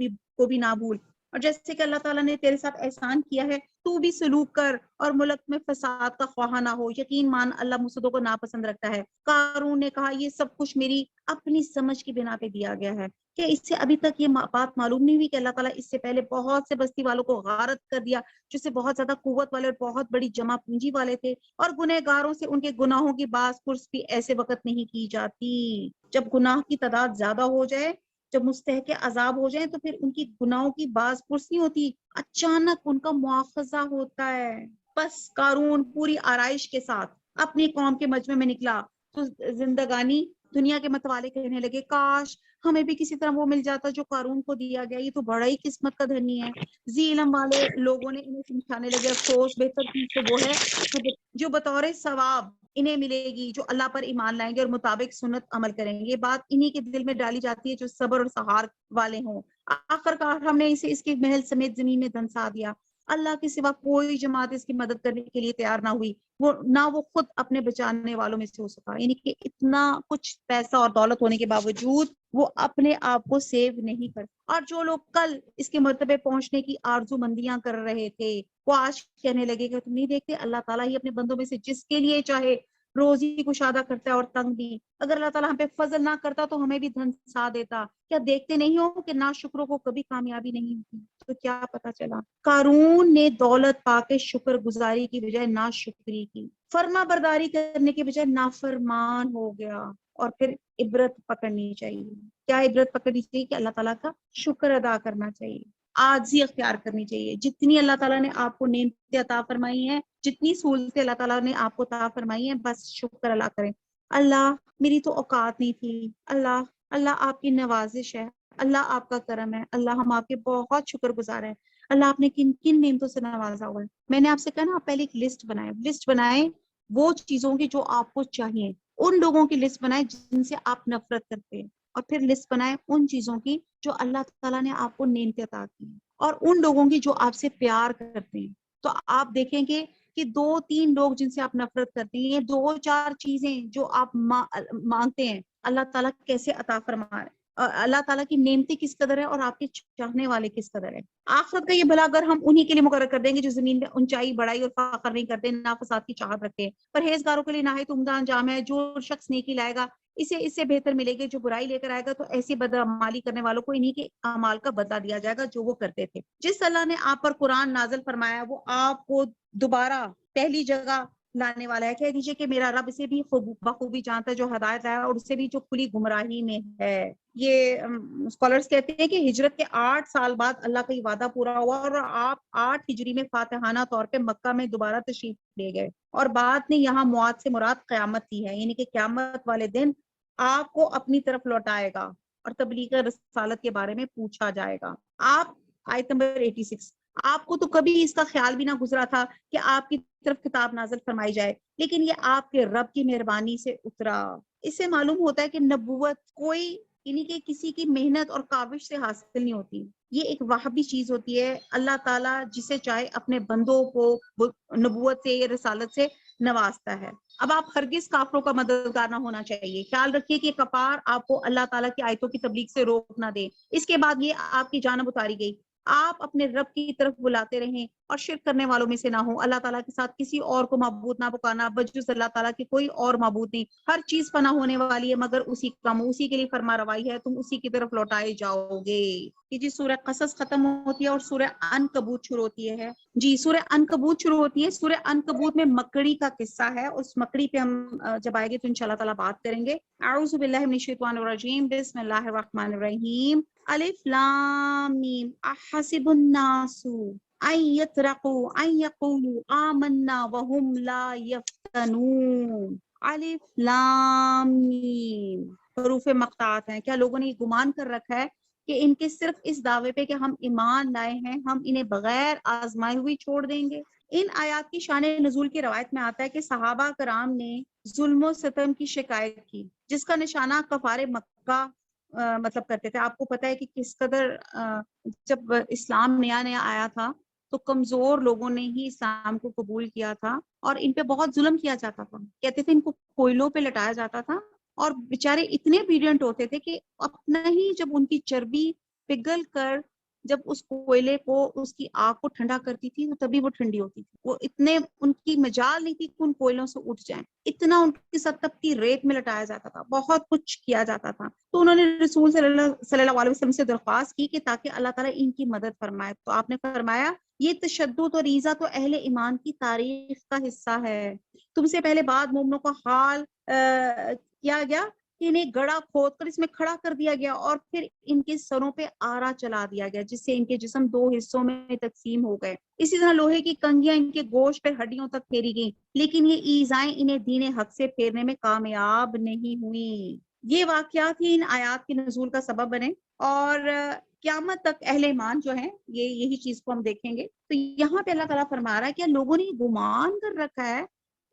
بھی نہ بھول، اور جیسے کہ اللہ تعالیٰ نے تیرے ساتھ احسان کیا ہے تو بھی سلوک کر، اور ملک میں فساد کا خواہاں نہ ہو، یقین مان اللہ مفسدوں کو ناپسند رکھتا ہے۔ قارون نے کہا یہ سب کچھ میری اپنی سمجھ کی بنا پہ دیا گیا ہے، کہ اس سے ابھی تک یہ بات معلوم نہیں ہوئی کہ اللہ تعالیٰ اس سے پہلے بہت سے بستی والوں کو غارت کر دیا جس سے بہت زیادہ قوت والے اور بہت بڑی جمع پونجی والے تھے، اور گنہگاروں سے ان کے گناہوں کی باز پرس بھی ایسے وقت نہیں کی جاتی جب گناہ کی تعداد زیادہ ہو جائے، جب مستحق عذاب ہو جائیں تو پھر ان کی گناہوں کی باز پرس نہیں ہوتی، اچانک ان کا مواخذہ ہوتا ہے۔ بس قارون پوری آرائش کے ساتھ اپنی قوم کے مجمع میں نکلا تو زندگانی دنیا کے متوالے کہنے لگے کاش ہمیں بھی کسی طرح وہ مل جاتا جو قارون کو دیا گیا، یہ تو بڑا ہی قسمت کا دھنی ہے۔ ذی علم والے لوگوں نے انہیں سمجھانے لگے افسوس بہتر چیز تو وہ ہے جو بطور ثواب انہیں ملے گی جو اللہ پر ایمان لائیں گے اور مطابق سنت عمل کریں گے۔ یہ بات انہی کے دل میں ڈالی جاتی ہے جو صبر اور سہار والے ہوں۔ آخرکار ہم نے اسے اس کے محل سمیت زمین میں دھنسا دیا، اللہ کے سوا کوئی جماعت اس کی مدد کرنے کے لیے تیار نہ ہوئی، نہ وہ خود اپنے بچانے والوں میں سے ہو سکا، یعنی کہ اتنا کچھ پیسہ اور دولت ہونے کے باوجود وہ اپنے آپ کو سیو نہیں کر۔ اور جو لوگ کل اس کے مرتبے پہنچنے کی آرزو مندیاں کر رہے تھے وہ آج کہنے لگے کہ تم نہیں دیکھتے اللہ تعالیٰ ہی اپنے بندوں میں سے جس کے لیے چاہے روزی کشادہ کرتا ہے اور تنگ بھی، اگر اللہ تعالیٰ ہم پہ فضل نہ کرتا تو ہمیں بھی دھنسا دیتا۔ کیا دیکھتے نہیں ہو کہ ناشکروں کو کبھی کامیابی نہیں ہوتی؟ تو کیا پتا چلا قارون نے دولت پا کے شکر گزاری کی بجائے ناشکری کی، فرما برداری کرنے کے بجائے نافرمان ہو گیا۔ اور پھر عبرت پکڑنی چاہیے، کیا عبرت پکڑنی چاہیے کہ اللہ تعالیٰ کا شکر ادا کرنا چاہیے، عاجزی اختیار کرنی چاہیے۔ جتنی اللہ تعالیٰ نے آپ کو نعمتیں عطا فرمائی ہیں، جتنی سہولتیں اللہ تعالیٰ نے آپ کو عطا فرمائی ہیں، بس شکر ادا کریں۔ اللہ میری تو اوقات نہیں تھی، اللہ آپ کی نوازش ہے، اللہ آپ کا کرم ہے، اللہ ہم آپ کے بہت شکر گزار ہیں۔ اللہ آپ نے کن کن نعمتوں سے نوازا ہوا ہے۔ میں نے آپ سے کہا نا آپ پہلے ایک لسٹ بنائیں وہ چیزوں کی جو آپ کو چاہیے، ان لوگوں کی لسٹ بنائیں جن سے آپ نفرت کرتے ہیں، اور پھر لسٹ بنائیں ان چیزوں کی جو اللہ تعالیٰ نے آپ کو نعمتیں عطا کی ہیں، اور ان لوگوں کی جو آپ سے پیار کرتے ہیں۔ تو آپ دیکھیں گے کہ 2-3 لوگ جن سے آپ نفرت کرتے ہیں، یہ 2-4 چیزیں جو آپ مانگتے ہیں اللہ تعالیٰ کیسے عطا فرما رہے ہیں، اللہ تعالیٰ کی نعمتیں کس قدر ہے اور آپ کے چاہنے والے کس قدر ہے۔ آخرت کا یہ بھلا اگر ہم انہی کے لیے مقرر کر دیں گے جو زمین میں اونچائی بڑائی اور فخر نہیں کرتے، نہ فساد کی چاہت رکھتے ہیں، پرہیزگاروں کے لیے نہایت عمدہ انجام ہے۔ جو شخص نیکی لائے گا اسے اس سے بہتر ملے گی، جو برائی لے کر آئے گا تو ایسی بدعمالی کرنے والوں کو انہی کے اعمال کا بدلہ دیا جائے گا جو وہ کرتے تھے۔ جس اللہ نے آپ پر قرآن نازل فرمایا وہ آپ کو دوبارہ پہلی جگہ لانے والا ہے۔ کہہ دیجئے کہ میرا رب اسے بھی بخوبی جانتا ہے جو ہدایت ہے اور اسے بھی جو کھلی گمراہی میں ہے۔ یہ اسکالرز کہتے ہیں کہ ہجرت کے 8 سال بعد اللہ کا یہ وعدہ پورا ہوا اور آپ 8 ہجری میں فاتحانہ طور پہ مکہ میں دوبارہ تشریف لے گئے، اور بعد نے یہاں موعد سے مراد قیامت کی ہے، یعنی کہ قیامت والے دن آپ کو اپنی طرف لوٹائے گا اور تبلیغ رسالت کے بارے میں پوچھا جائے گا۔ آپ آیت نمبر 86، آپ کو تو کبھی اس کا خیال بھی نہ گزرا تھا کہ آپ کی طرف کتاب نازل فرمائی جائے، لیکن یہ آپ کے رب کی مہربانی سے اترا۔ اس سے معلوم ہوتا ہے کہ نبوت کوئی یعنی کہ کسی کی محنت اور کاوش سے حاصل نہیں ہوتی، یہ ایک وہابی چیز ہوتی ہے۔ اللہ تعالیٰ جسے چاہے اپنے بندوں کو نبوت سے یا رسالت سے نوازتا ہے۔ اب آپ ہرگز کافروں کا مددگار نہ ہونا چاہیے۔ خیال رکھیے کہ کفار آپ کو اللہ تعالیٰ کی آیتوں کی تبلیغ سے روک نہ دے۔ اس کے بعد یہ آپ کی جانب اتاری گئی، آپ اپنے رب کی طرف بلاتے رہیں اور شرک کرنے والوں میں سے نہ ہوں۔ اللہ تعالیٰ کے ساتھ کسی اور کو معبود نہ پکارنا، بجز اللہ تعالیٰ کے کوئی اور معبود نہیں۔ ہر چیز فنا ہونے والی ہے مگر اسی کا، اسی کے لیے فرما روائی ہے، تم اسی کی طرف لوٹائے جاؤ گے۔ یہ جی سورہ قصص ختم ہوتی ہے اور سورہ عنکبوت شروع ہوتی ہے۔ جی سورہ عنکبوت شروع ہوتی ہے۔ سورہ عنکبوت میں مکڑی کا قصہ ہے، اس مکڑی پہ ہم جب آئے گے تو انشاءاللہ تعالیٰ بات کریں گے۔ اعوذ باللہ من الشیطان الرجیم، بسم اللہ الرحمن الرحیم۔ الف لام میم، احسب الناس ان یترقوا ان یقولوا آمنا وهم لا یفتنون۔ الف لام میم حروف مقطعات ہیں۔ کیا لوگوں نے یہ گمان کر رکھا ہے کہ ان کے صرف اس دعوے پہ کہ ہم ایمان لائے ہیں ہم انہیں بغیر آزمائے ہوئی چھوڑ دیں گے؟ ان آیات کی شان نزول کی روایت میں آتا ہے کہ صحابہ کرام نے ظلم و ستم کی شکایت کی، جس کا نشانہ کفار مکہ مطلب کرتے تھے۔ آپ کو پتہ ہے کہ کس قدر جب اسلام نیا نیا آیا تھا تو کمزور لوگوں نے ہی اسلام کو قبول کیا تھا اور ان پہ بہت ظلم کیا جاتا تھا۔ کہتے تھے ان کو کوئلوں پہ لٹایا جاتا تھا، اور بیچارے اتنے obedient ہوتے تھے کہ اپنا ہی جب ان کی چربی پگھل کر جب اس کوئلے کو اس کی آگ کو ٹھنڈا کرتی تھی تو تبھی وہ ٹھنڈی ہوتی تھی. وہ اتنے ان کی مجال نہیں تھی کہ ان کوئلوں سے اٹھ جائیں, اتنا ان کے ساتھ تپتی ریت میں لٹایا جاتا تھا, بہت کچھ کیا جاتا تھا. تو انہوں نے رسول صلی اللہ علیہ وسلم سے درخواست کی کہ تاکہ اللہ تعالیٰ ان کی مدد فرمائے. تو آپ نے فرمایا یہ تشدد اور ایذا تو اہل ایمان کی تاریخ کا حصہ ہے. تم سے پہلے بعد مومنوں کا حال کیا گیا کہ انہیں گڑھا کھود کر اس میں کھڑا کر دیا گیا اور پھر ان کے سروں پہ آرا چلا دیا گیا, جس سے ان کے جسم 2 حصوں میں تقسیم ہو گئے. اسی طرح لوہے کی کنگیاں ان کے گوشت پہ ہڈیوں تک پھیری گئیں, لیکن یہ ایذائیں انہیں دین حق سے پھیرنے میں کامیاب نہیں ہوئی. یہ واقعات ہی ان آیات کے نزول کا سبب بنے, اور قیامت تک اہل ایمان جو ہیں یہی چیز کو ہم دیکھیں گے. تو یہاں پہ اللہ تعالیٰ فرما رہا ہے کہ لوگوں نے گمان کر رکھا ہے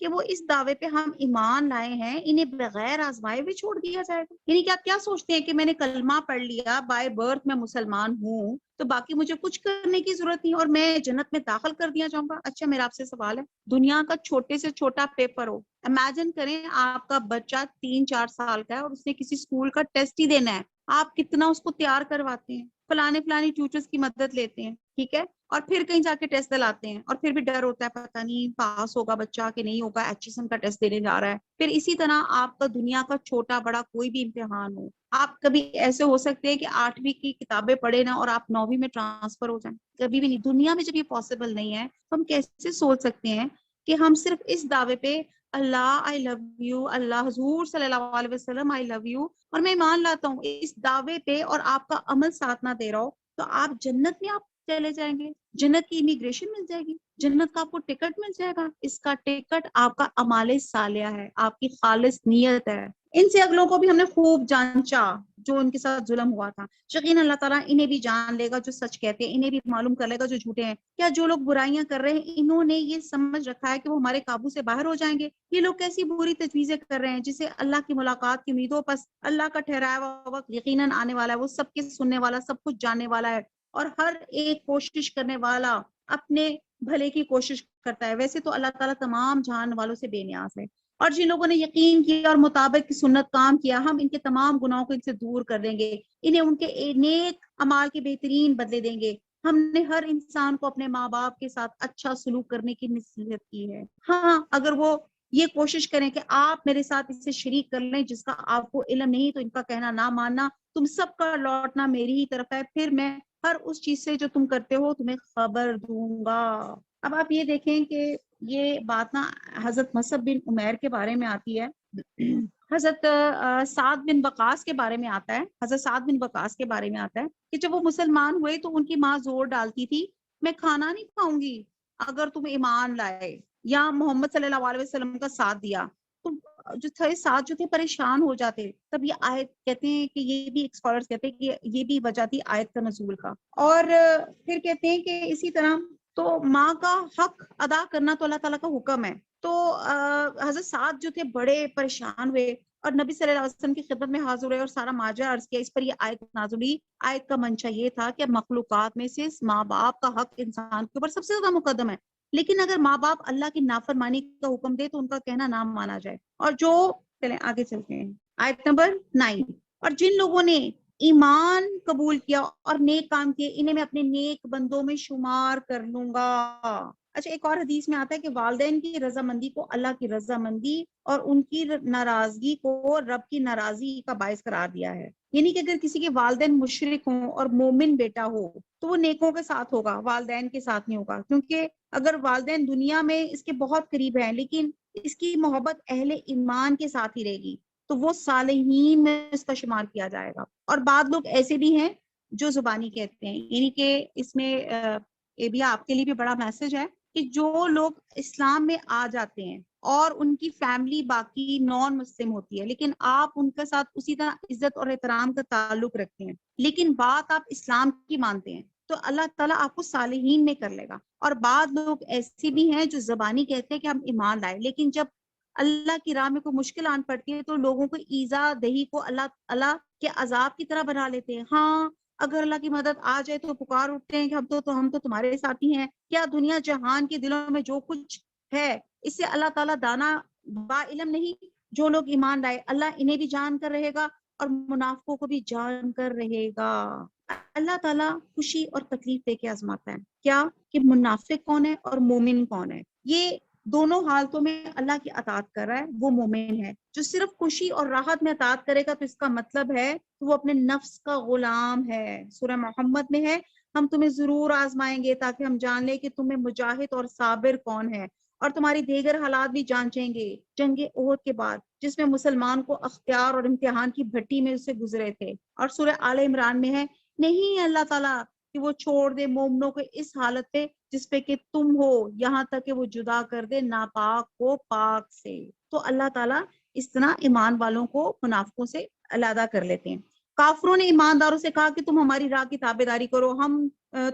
کہ وہ اس دعوے پہ ہم ایمان لائے ہیں, انہیں بغیر آزمائے بھی چھوڑ دیا جائے گا. یعنی کہ آپ کیا سوچتے ہیں کہ میں نے کلمہ پڑھ لیا, بائی برتھ میں مسلمان ہوں, تو باقی مجھے کچھ کرنے کی ضرورت نہیں اور میں جنت میں داخل کر دیا جاؤں گا؟ اچھا میرا آپ سے سوال ہے, دنیا کا چھوٹے سے چھوٹا پیپر ہو, امیجن کریں آپ کا بچہ 3-4 سال کا ہے اور اس نے کسی اسکول کا ٹیسٹ ہی دینا ہے, آپ کتنا اس کو تیار کرواتے ہیں, فلانے ٹیوٹرز کی مدد لیتے ہیں, ٹھیک ہے, اور پھر کہیں جا کے ٹیسٹ دلاتے ہیں, اور پھر بھی ڈر ہوتا ہے پتہ نہیں پاس ہوگا بچہ کہ نہیں ہوگا, HSM کا ٹیسٹ دینے جا رہا ہے. پھر اسی طرح آپ کا دنیا کا چھوٹا بڑا کوئی بھی امتحان ہو, آپ کبھی ایسے ہو سکتے ہیں کہ 8ویں کی کتابیں پڑھے نا اور آپ 9ویں میں ٹرانسفر ہو جائیں, کبھی بھی نہیں. دنیا میں جب یہ پاسبل نہیں ہے تو ہم کیسے سوچ سکتے ہیں کہ ہم صرف اس دعوے پہ اللہ آئی لو یو, اللہ حضور صلی اللہ علیہ وسلم آئی لو یو, اور میں ایمان لاتا ہوں اس دعوے پہ, اور آپ کا عمل ساتھ نہ دے رہا ہو تو آپ جنت میں آپ چلے جائیں گے, جنت کی امیگریشن مل جائے گی, جنت کا آپ کو ٹکٹ مل جائے گا. اس کا ٹکٹ آپ کا اعمال صالحہ ہے, آپ کی خالص نیت ہے. ان سے اگلوں کو بھی ہم نے خوب جانچا جو ان کے ساتھ ظلم ہوا تھا. یقین اللہ تعالیٰ انہیں بھی جان لے گا جو سچ کہتے ہیں, انہیں بھی معلوم کر لے گا جو جھوٹے ہیں. کیا جو لوگ برائیاں کر رہے ہیں انہوں نے یہ سمجھ رکھا ہے کہ وہ ہمارے قابو سے باہر ہو جائیں گے؟ یہ لوگ کیسی بری تجویزیں کر رہے ہیں جسے اللہ کی ملاقات کی امیدوں پس اللہ کا ٹھہرایا ہوا وقت یقیناً آنے والا ہے. وہ سب کے سننے والا, سب کچھ جاننے والا ہے, اور ہر ایک کوشش کرنے والا اپنے بھلے کی کوشش کرتا ہے. ویسے تو اللہ تعالیٰ تمام جہان والوں سے بے نیاز ہے, اور جن لوگوں نے یقین کیا اور مطابق کی سنت کام کیا, ہم ان کے تمام گناہوں کو ان سے دور کر دیں گے, انہیں ان کے نیک اعمال کے بہترین بدلے دیں گے. ہم نے ہر انسان کو اپنے ماں باپ کے ساتھ اچھا سلوک کرنے کی نصیحت کی ہے. ہاں اگر وہ یہ کوشش کریں کہ آپ میرے ساتھ اسے شریک کر لیں جس کا آپ کو علم نہیں, تو ان کا کہنا نہ ماننا, تم سب کا لوٹنا میری ہی طرف ہے, پھر میں ہر اس چیز سے جو تم کرتے ہو تمہیں خبر دوں گا. اب آپ یہ دیکھیں کہ یہ بات نا حضرت مصعب بن عمیر کے بارے میں آتی ہے, حضرت سعد بن وقاص کے بارے میں آتا ہے, حضرت سعد بن وقاص کے بارے میں آتا ہے کہ جب وہ مسلمان ہوئے تو ان کی ماں زور ڈالتی تھی, میں کھانا نہیں کھاؤں گی اگر تم ایمان لائے یا محمد صلی اللہ علیہ وسلم کا ساتھ دیا. تو جو تھے ساتھ جو تھے پریشان ہو جاتے. تب یہ آیت کہتے ہیں کہ یہ بھی ایکسپرٹس کہتے ہیں کہ یہ بھی وجہ تھی آیت کا نزول کا. اور پھر کہتے ہیں کہ اسی طرح تو ماں کا حق ادا کرنا تو اللہ تعالیٰ کا حکم ہے. تو حضرت سعد جو تھے بڑے پریشان ہوئے اور نبی صلی اللہ علیہ وسلم کی خدمت میں حاضر ہوئے اور سارا ماجرا عرض کیا. اس پر یہ آیت نازل ہوئی. آیت کا منشا یہ تھا کہ مخلوقات میں سے ماں باپ کا حق انسان کے اوپر سب سے زیادہ مقدم ہے, لیکن اگر ماں باپ اللہ کی نافرمانی کا حکم دے تو ان کا کہنا نہ مانا جائے. اور جو چلیں آگے چلتے ہیں, آیت نمبر 9, اور جن لوگوں نے ایمان قبول کیا اور نیک کام کیے انہیں میں اپنے نیک بندوں میں شمار کر لوں گا. اچھا ایک اور حدیث میں آتا ہے کہ والدین کی رضامندی کو اللہ کی رضامندی اور ان کی ناراضگی کو رب کی ناراضی کا باعث قرار دیا ہے. یعنی کہ اگر کسی کے والدین مشرک ہوں اور مومن بیٹا ہو تو وہ نیکوں کے ساتھ ہوگا, والدین کے ساتھ نہیں ہوگا, کیونکہ اگر والدین دنیا میں اس کے بہت قریب ہیں لیکن اس کی محبت اہل ایمان کے ساتھ ہی رہے گی تو وہ صالحین میں اس کا شمار کیا جائے گا. اور بعض لوگ ایسے بھی ہیں جو زبانی کہتے ہیں, یعنی کہ اس میں یہ بھی آپ کے لیے بھی بڑا میسج ہے کہ جو لوگ اسلام میں آ جاتے ہیں اور ان کی فیملی باقی نان مسلم ہوتی ہے لیکن آپ ان کے ساتھ اسی طرح عزت اور احترام کا تعلق رکھتے ہیں لیکن بات آپ اسلام کی مانتے ہیں تو اللہ تعالیٰ آپ کو صالحین میں کر لے گا. اور بعض لوگ ایسے بھی ہیں جو زبانی کہتے ہیں کہ ہم ایمان لائے لیکن جب اللہ کی راہ میں کوئی مشکل آن پڑتی ہے تو لوگوں کو ایذا دہی کو اللہ کے عذاب کی طرح بنا لیتے ہیں. ہاں اگر اللہ کی مدد آ جائے تو پکار اٹھتے ہیں کہ ہم تو تمہارے ساتھی ہیں. کیا دنیا جہان کے دلوں میں جو کچھ ہے اس سے اللہ تعالیٰ دانا با علم نہیں؟ جو لوگ ایمان لائے اللہ انہیں بھی جان کر رہے گا اور منافقوں کو بھی جان کر رہے گا. اللہ تعالیٰ خوشی اور تکلیف دے کے آزماتا ہے. کیا کہ منافق کون ہے اور مومن کون ہے. یہ دونوں حالتوں میں اللہ کی اطاعت کر رہا ہے وہ مومن ہے. جو صرف خوشی اور راحت میں اطاعت کرے گا تو اس کا مطلب ہے کہ وہ اپنے نفس کا غلام ہے. سورہ محمد میں ہے ہم تمہیں ضرور آزمائیں گے تاکہ ہم جان لیں کہ تمہیں مجاہد اور صابر کون ہے، اور تمہاری دیگر حالات بھی جانچیں گے. جنگ احد کے بعد جس میں مسلمان کو اختیار اور امتحان کی بھٹی میں سے گزرے تھے. اور سورہ آل عمران میں ہے نہیں اللہ تعالیٰ کہ وہ چھوڑ دے مومنوں کو اس حالت پہ جس پہ کہ تم ہو، یہاں تک کہ وہ جدا کر دے ناپاک کو پاک سے. تو اللہ تعالیٰ اس طرح ایمان والوں کو منافقوں سے علیحدہ کر لیتے ہیں. کافروں نے ایمانداروں سے کہا کہ تم ہماری راہ کی تابعداری کرو، ہم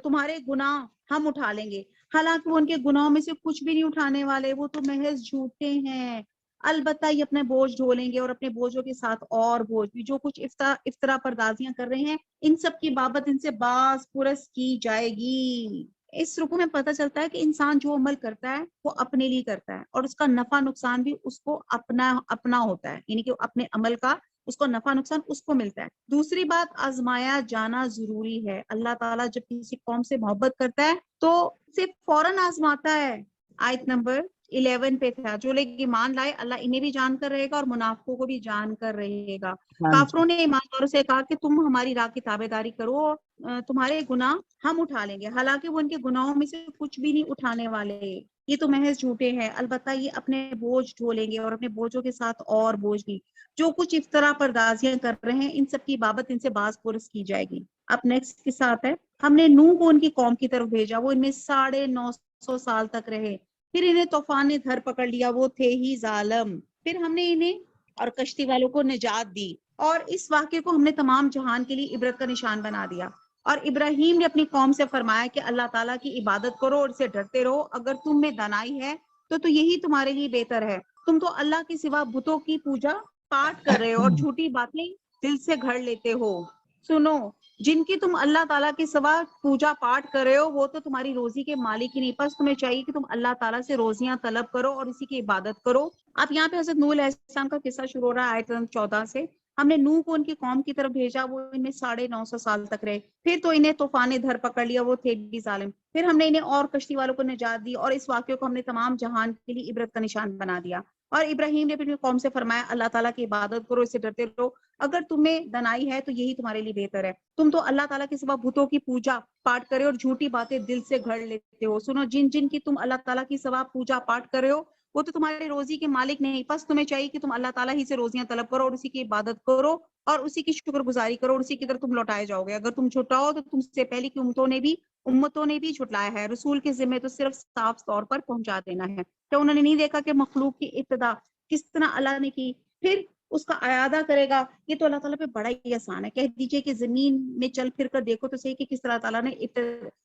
تمہارے گناہ ہم اٹھا لیں گے. حالانکہ وہ ان کے گناہوں میں سے کچھ بھی نہیں اٹھانے والے، وہ تو محض جھوٹے ہیں. البتہ یہ اپنے بوجھ ڈھولیں گے اور اپنے بوجھوں کے ساتھ اور بوجھ بھی. جو کچھ افطرا پردازیاں کر رہے ہیں ان سب کی بابت ان سے باز پرس کی جائے گی. اس رکوع میں پتہ چلتا ہے کہ انسان جو عمل کرتا ہے وہ اپنے لیے کرتا ہے اور اس کا نفع نقصان بھی اس کو اپنا ہوتا ہے، یعنی کہ اپنے عمل کا اس کو نفع نقصان اس کو ملتا ہے. دوسری بات آزمایا جانا ضروری ہے. اللہ تعالیٰ جب کسی قوم سے محبت کرتا ہے تو صرف فوراً آزماتا ہے. آیت نمبر 11 پہ تھا جو لوگ ایمان لائے اللہ انہیں بھی جان کر رہے گا اور منافقوں کو بھی جان کر رہے گا. ہاں جی. کافروں نے ایمانداروں سے کہا کہ تم ہماری راہ کی تابعداری کرو، تمہارے گناہ ہم اٹھا لیں گے. حالانکہ وہ ان کے گناہوں میں سے کچھ بھی نہیں اٹھانے والے، یہ تو محض جھوٹے ہیں. البتہ یہ اپنے بوجھ ڈھولیں گے اور اپنے بوجھوں کے ساتھ اور بوجھ بھی. جو کچھ افطرا پردازیاں کر رہے ہیں ان سب کی بابت ان سے باز پرس کی جائے گی. اب نیکسٹ کے ساتھ ہے ہم نے نوح کو ان کی قوم کی طرف بھیجا، وہ ان میں 950 سال تک رہے. پھر انہیں طوفان نے دھر پکڑ لیا، وہ تھے ہی ظالم. پھر ہم نے انہیں اور کشتی والوں کو نجات دی اور اس واقعے کو ہم نے تمام جہان کے لیے عبرت کا نشان بنا دیا. اور ابراہیم نے اپنی قوم سے فرمایا کہ اللہ تعالیٰ کی عبادت کرو اور اسے ڈرتے رہو. اگر تم میں دانائی ہے تو یہی تمہارے لیے بہتر ہے. تم تو اللہ کے سوا بتوں کی پوجا پاٹ کر رہے ہو اور جھوٹی باتیں دل سے گھڑ لیتے ہو. سنو، جن کی تم اللہ تعالیٰ کے سوا پوجا پاٹ کر رہے ہو وہ تو تمہاری روزی کے مالک ہی نہیں، پس تمہیں چاہیے کہ تم اللہ تعالیٰ سے روزیاں طلب کرو اور اسی کی عبادت کرو. اب یہاں پہ حضرت نوح علیہ السلام کا قصہ شروع ہو رہا ہے آیت 14 سے. ہم نے نوح کو ان کی قوم کی طرف بھیجا، وہ ان میں 950 سال تک رہے. پھر تو انہیں طوفان نے دھر پکڑ لیا، وہ تھے بھی ظالم. پھر ہم نے انہیں اور کشتی والوں کو نجات دی اور اس واقعے کو ہم نے تمام جہان کے لیے عبرت کا نشان بنا دیا. اور ابراہیم نے اپنی قوم سے فرمایا اللہ تعالیٰ کی عبادت کرو، اسے ڈرتے رہو. اگر تمہیں دنائی ہے تو یہی تمہارے لیے بہتر ہے. تم تو اللہ تعالیٰ کے سوا بتوں کی پوجا پاٹ کرے اور جھوٹی باتیں دل سے گھڑ لیتے ہو. سنو، جن کی تم اللہ تعالیٰ کی سوا پوجا پاٹ کرے ہو وہ تو تمہارے روزی کے مالک نہیں، پس تمہیں چاہیے کہ تم اللہ تعالیٰ ہی سے روزیاں طلب کرو اور اسی کی عبادت کرو اور اسی کی شکر گزاری کرو اور اسی کی طرف تم لوٹائے جاؤ گے. اگر تم جھٹلاؤ تو تم سے پہلے کی امتوں نے بھی جھٹلایا ہے. رسول کے ذمہ تو صرف صاف طور پر پہنچا دینا ہے. تو انہوں نے نہیں دیکھا کہ مخلوق کی ابتدا کس طرح اللہ نے کی، پھر اس کا اعادہ کرے گا. یہ تو اللہ تعالیٰ پہ بڑا ہی آسان ہے. کہہ دیجئے کہ زمین میں چل پھر کر دیکھو تو صحیح کہ کس طرح تعالیٰ نے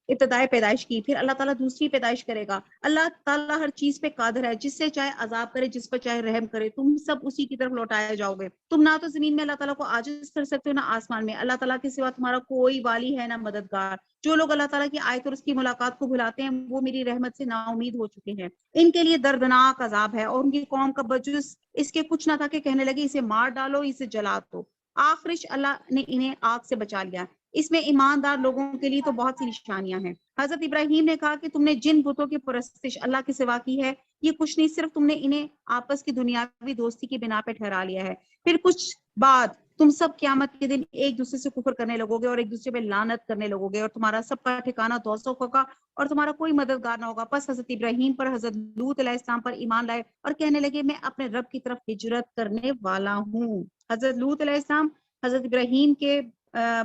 ابتدائے پیدائش کی، پھر اللہ تعالیٰ دوسری پیدائش کرے گا. اللہ تعالیٰ ہر چیز پہ قادر ہے، جس سے چاہے عذاب کرے جس پر چاہے رحم کرے. تم سب اسی کی طرف لوٹائے جاؤ گے. تم نہ تو زمین میں اللہ تعالیٰ کو عاجز کر سکتے ہو نہ آسمان میں. اللہ تعالیٰ کے سوا تمہارا کوئی والی ہے نہ مددگار. جو لوگ اللہ تعالیٰ کی آیت اور اس کی ملاقات کو بھلاتے ہیں وہ میری رحمت سے نا امید ہو چکے ہیں. ان کے لیے دردناک عذاب ہے. اور ان کی قوم کا بجز اس کے کچھ نہ تھا کہ کہنے لگے اسے مار ڈالو، اسے جلا دو. آخرش اللہ نے انہیں آگ سے بچا لیا. اس میں ایماندار لوگوں کے لیے تو بہت سی نشانیاں ہیں. حضرت ابراہیم نے کہا کہ تم نے جن بتوں کی پرستش اللہ کے سوا کی ہے یہ کچھ نہیں، صرف تم نے انہیں آپس کی دنیاوی دوستی کی بنا پہ ٹھہرا لیا ہے. پھر کچھ بعد تم سب قیامت کے دن ایک دوسرے سے کفر کرنے لگو گے اور ایک دوسرے پہ لعنت کرنے لگو گے اور تمہارا سب کا ٹھکانہ دوزخ ہوگا اور تمہارا کوئی مددگار نہ ہوگا. پس حضرت ابراہیم پر حضرت لوط علیہ السلام پر ایمان لائے اور کہنے لگے میں اپنے رب کی طرف ہجرت کرنے والا ہوں. حضرت لوط علیہ السلام حضرت ابراہیم کے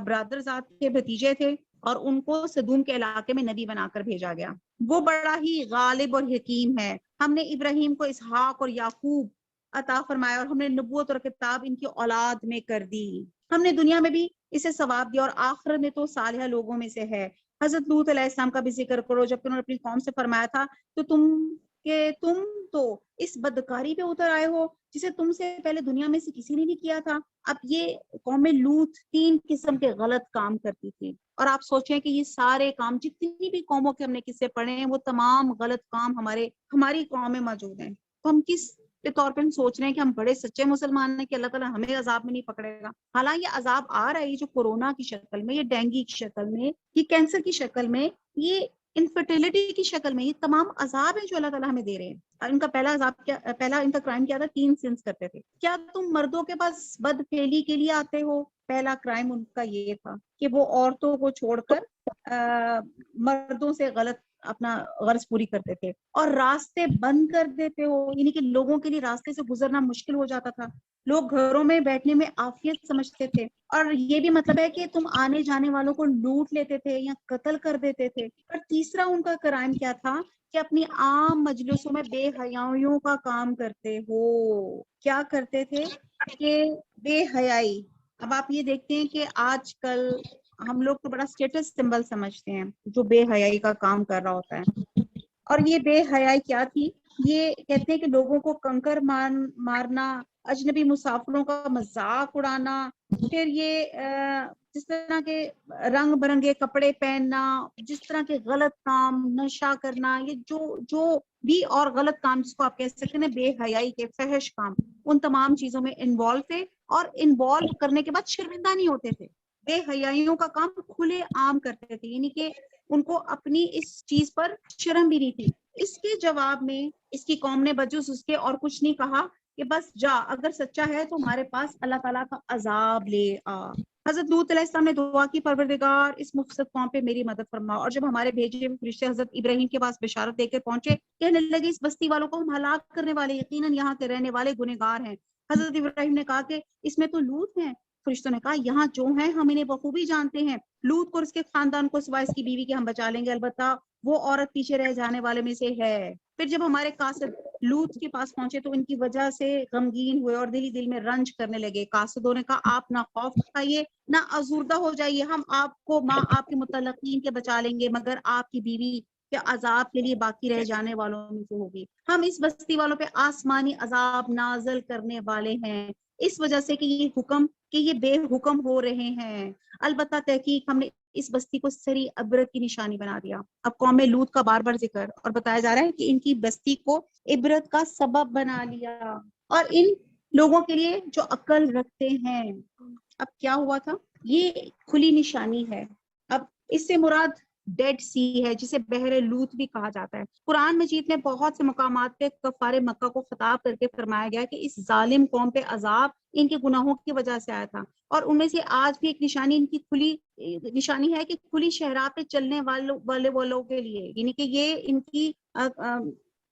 برادر ذات کے بھتیجے تھے اور ان کو سدوم کے علاقے میں نبی بنا کر بھیجا گیا. وہ بڑا ہی غالب اور حکیم ہے. ہم نے ابراہیم کو اسحاق اور یعقوب عطا فرمایا اور ہم نے نبوت اور کتاب ان کی اولاد میں کر دی. ہم نے دنیا میں بھی اسے ثواب دیا اور آخرت میں تو صالح لوگوں میں سے ہے. حضرت لوط علیہ السلام کا بھی ذکر کرو جبکہ انہوں نے اپنی قوم سے فرمایا تھا تو تم تو اس بدکاری پہ اتر آئے ہو جسے تم سے پہلے دنیا میں سے کسی نے نہیں کیا تھا. اب یہ قوم لوط 3 قسم کے غلط کام کرتی تھی اور آپ سوچیں کہ یہ سارے کام جتنی بھی قوموں کے ہم نے قصے پڑھے ہیں وہ تمام غلط کام ہماری قوم میں موجود ہیں. تو ہم کس کے طور پہ ہم سوچ رہے ہیں کہ ہم بڑے سچے مسلمان ہیں کہ اللہ تعالیٰ ہمیں عذاب میں نہیں پکڑے گا. حالانکہ یہ عذاب آ رہا ہے، یہ جو کورونا کی شکل میں، یہ ڈینگی کی شکل میں، یہ کینسر کی شکل میں، یہ انفرٹیلٹی کی شکل میں، یہ تمام عذاب ہیں جو اللہ تعالیٰ ہمیں دے رہے ہیں. اور ان کا پہلا عذاب کیا، پہلا ان کا کرائم کیا تھا؟ 3 سنس کرتے تھے. کیا تم مردوں کے پاس بد پھیلی کے لیے آتے ہو؟ پہلا کرائم ان کا یہ تھا کہ وہ عورتوں کو چھوڑ کر مردوں سے غلط اپنا غرض پوری کرتے تھے، اور راستے بند کر دیتے ہو، یعنی کہ لوگوں کے لیے راستے سے گزرنا مشکل ہو جاتا تھا. لوگ گھروں میں بیٹھنے میں عافیت سمجھتے تھے. اور یہ بھی مطلب ہے کہ تم آنے جانے والوں کو لوٹ لیتے تھے یا قتل کر دیتے تھے. اور تیسرا ان کا کرائم کیا تھا کہ اپنی عام مجلسوں میں بے حیائیوں کا کام کرتے ہو. کیا کرتے تھے کہ بے حیائی. اب آپ یہ دیکھتے ہیں کہ آج کل ہم لوگ تو بڑا اسٹیٹس سمبل سمجھتے ہیں جو بے حیائی کا کام کر رہا ہوتا ہے. اور یہ بے حیائی کیا تھی؟ یہ کہتے ہیں کہ لوگوں کو کنکر مارنا، اجنبی مسافروں کا مذاق اڑانا، پھر یہ جس طرح کے رنگ برنگے کپڑے پہننا، جس طرح کے غلط کام، نشہ کرنا، یہ جو بھی اور غلط کام جس کو آپ کہہ سکتے ہیں بے حیائی کے فحش کام، ان تمام چیزوں میں انوالو تھے. اور انوالو کرنے کے بعد شرمندہ نہیں ہوتے تھے. بے حیائیوں کا کام کھلے عام کرتے تھے، یعنی کہ ان کو اپنی اس چیز پر شرم بھی نہیں تھی. اس کے جواب میں اس کی قوم نے بجز اس کے اور کچھ نہیں کہا کہ بس جا، اگر سچا ہے تو ہمارے پاس اللہ تعالیٰ کا عذاب لے آ. حضرت لوط علیہ السلام نے دعا کی، پروردگار اس مفسد قوم پہ میری مدد فرما. اور جب ہمارے بھیجے ہوئے فرشتے حضرت ابراہیم کے پاس بشارت دے کے پہنچے، کہنے لگے اس بستی والوں کو ہم ہلاک کرنے والے، یقیناً یہاں کے رہنے والے گنہگار ہیں. حضرت ابراہیم نے کہا کہ اس میں تو لوط ہیں. فرشتوں نے کہا یہاں جو ہیں ہم انہیں بخوبی جانتے ہیں، لوط کو اور اس کے خاندان کو سوائے اس کی بیوی کے ہم بچا لیں گے، البتہ وہ عورت پیچھے رہ جانے والے میں سے ہے. پھر جب ہمارے قاصد لوط کے پاس پہنچے تو ان کی وجہ سے غمگین ہوئے اور دل میں رنج کرنے لگے. قاصدوں نے کہا آپ نہ خوف کھائیے نہ ازوردہ ہو جائیے، ہم آپ کو ماں آپ کے متعلقین کے بچا لیں گے، مگر آپ کی بیوی کے عذاب کے لیے باقی رہ جانے والوں میں سے ہوگی. ہم اس بستی والوں پہ آسمانی عذاب نازل کرنے والے ہیں اس وجہ سے کہ یہ بے حکم ہو رہے ہیں. البتہ تحقیق ہم نے اس بستی کو سری عبرت کی نشانی بنا دیا. اب قوم لوط کا بار بار ذکر اور بتایا جا رہا ہے کہ ان کی بستی کو عبرت کا سبب بنا لیا، اور ان لوگوں کے لیے جو عقل رکھتے ہیں. اب کیا ہوا تھا؟ یہ کھلی نشانی ہے. اب اس سے مراد ڈیڈ سی ہے، جسے بحر لوط بھی کہا جاتا ہے. قرآن مجید میں بہت سے مقامات پہ کفار مکہ کو خطاب کر کے فرمایا گیا کہ اس ظالم قوم پہ عذاب ان کے گناہوں کی وجہ سے آیا تھا. اور ان میں سے آج بھی ایک نشانی ان کی کھلی نشانی ہے کہ کھلی شہراء پہ چلنے والوں کے لیے، یعنی کہ یہ ان کی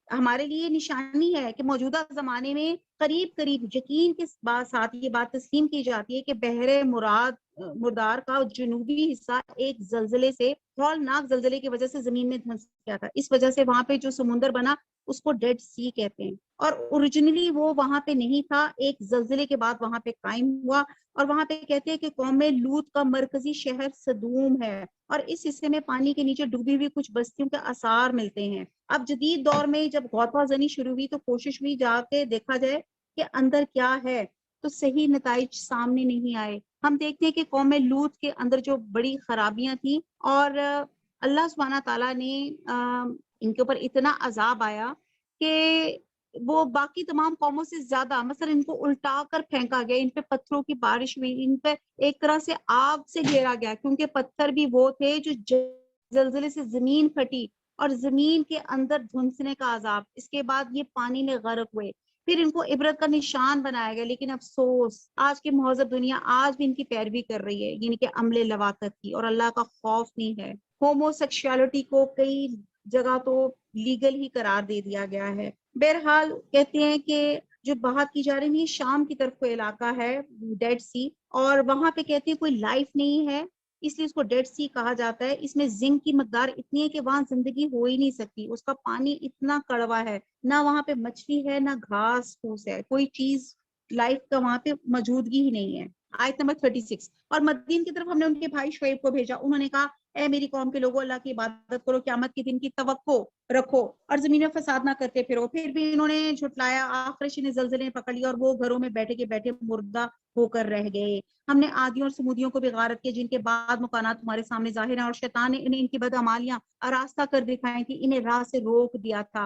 ہمارے لیے نشانی ہے کہ موجودہ زمانے میں قریب یقین کے ساتھ یہ بات تسلیم کی جاتی ہے کہ بحر مردار کا جنوبی حصہ ایک زلزلے سے، ہولناک زلزلے کی وجہ سے زمین میں دھنس گیا تھا. اس وجہ سے وہاں پہ جو سمندر بنا اس کو ڈیڈ سی کہتے ہیں. اور اوریجنلی وہ وہاں پہ نہیں تھا، ایک زلزلے کے بعد وہاں پہ قائم ہوا. اور وہاں پہ کہتے ہیں کہ قوم لوط کا مرکزی شہر صدوم ہے، اور اس حصے میں پانی کے نیچے ڈوبی ہوئی کچھ بستیوں کے آثار ملتے ہیں. اب جدید دور میں جب غوطہ زنی شروع ہوئی تو کوشش ہوئی جا کے دیکھا جائے کہ اندر کیا ہے، تو صحیح نتائج سامنے نہیں آئے. ہم دیکھتے ہیں کہ قوم لوط کے اندر جو بڑی خرابیاں تھیں، اور اللہ سبحانہ تعالیٰ نے ان کے اوپر اتنا عذاب آیا کہ وہ باقی تمام قوموں سے زیادہ، مثلا ان کو الٹا کر پھینکا گیا، ان پہ پتھروں کی بارش ہوئی، ان پہ ایک طرح سے آگ سے گھیرا گیا، کیونکہ پتھر بھی وہ تھے جو زلزلے سے زمین پھٹی اور زمین کے اندر دھنسنے کا عذاب. اس کے بعد یہ پانی میں غرق ہوئے، پھر ان کو عبرت کا نشان بنایا گیا. لیکن افسوس آج کی مہذب دنیا آج بھی ان کی پیروی کر رہی ہے، یعنی کہ عمل لواقت کی، اور اللہ کا خوف نہیں ہے. ہومو سیکشوالٹی کو کئی جگہ تو لیگل ہی قرار دے دیا گیا ہے. بہرحال کہتے ہیں کہ جو بات کی جا رہی ہے شام کی طرف کوئی علاقہ ہے ڈیڈ سی، اور وہاں پہ کہتے ہیں کوئی لائف نہیں ہے، اس لیے اس کو ڈیڈ سی کہا جاتا ہے. اس میں زنک کی مقدار اتنی ہے کہ وہاں زندگی ہو ہی نہیں سکتی. اس کا پانی اتنا کڑوا ہے، نہ وہاں پہ مچھلی ہے نہ گھاس پھوس ہے، کوئی چیز لائف کا وہاں پہ موجودگی ہی نہیں ہے. آیت نمبر 36. اور مدین کی طرف ہم نے ان کے بھائی شعیب کو بھیجا، انہوں نے کہا اے میری قوم کے لوگوں، اللہ کی عبادت کرو، قیامت کے دن کی توقع رکھو، اور زمین میں فساد نہ کرتے پھرو. پھر بھی انہوں نے جھٹلایا، آخر نے زلزلے نے پکڑ لیا اور وہ گھروں میں بیٹھے کے بیٹھے مردہ ہو کر رہ گئے. ہم نے عادیوں اور سمودیوں کو بھی غارت کیا، جن کے بعد مکانات تمہارے سامنے ظاہر ہیں، اور شیطان نے انہیں ان کی بدعمالیاں آراستہ کر دکھائی تھی، انہیں راہ سے روک دیا تھا.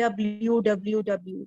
WWW।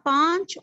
5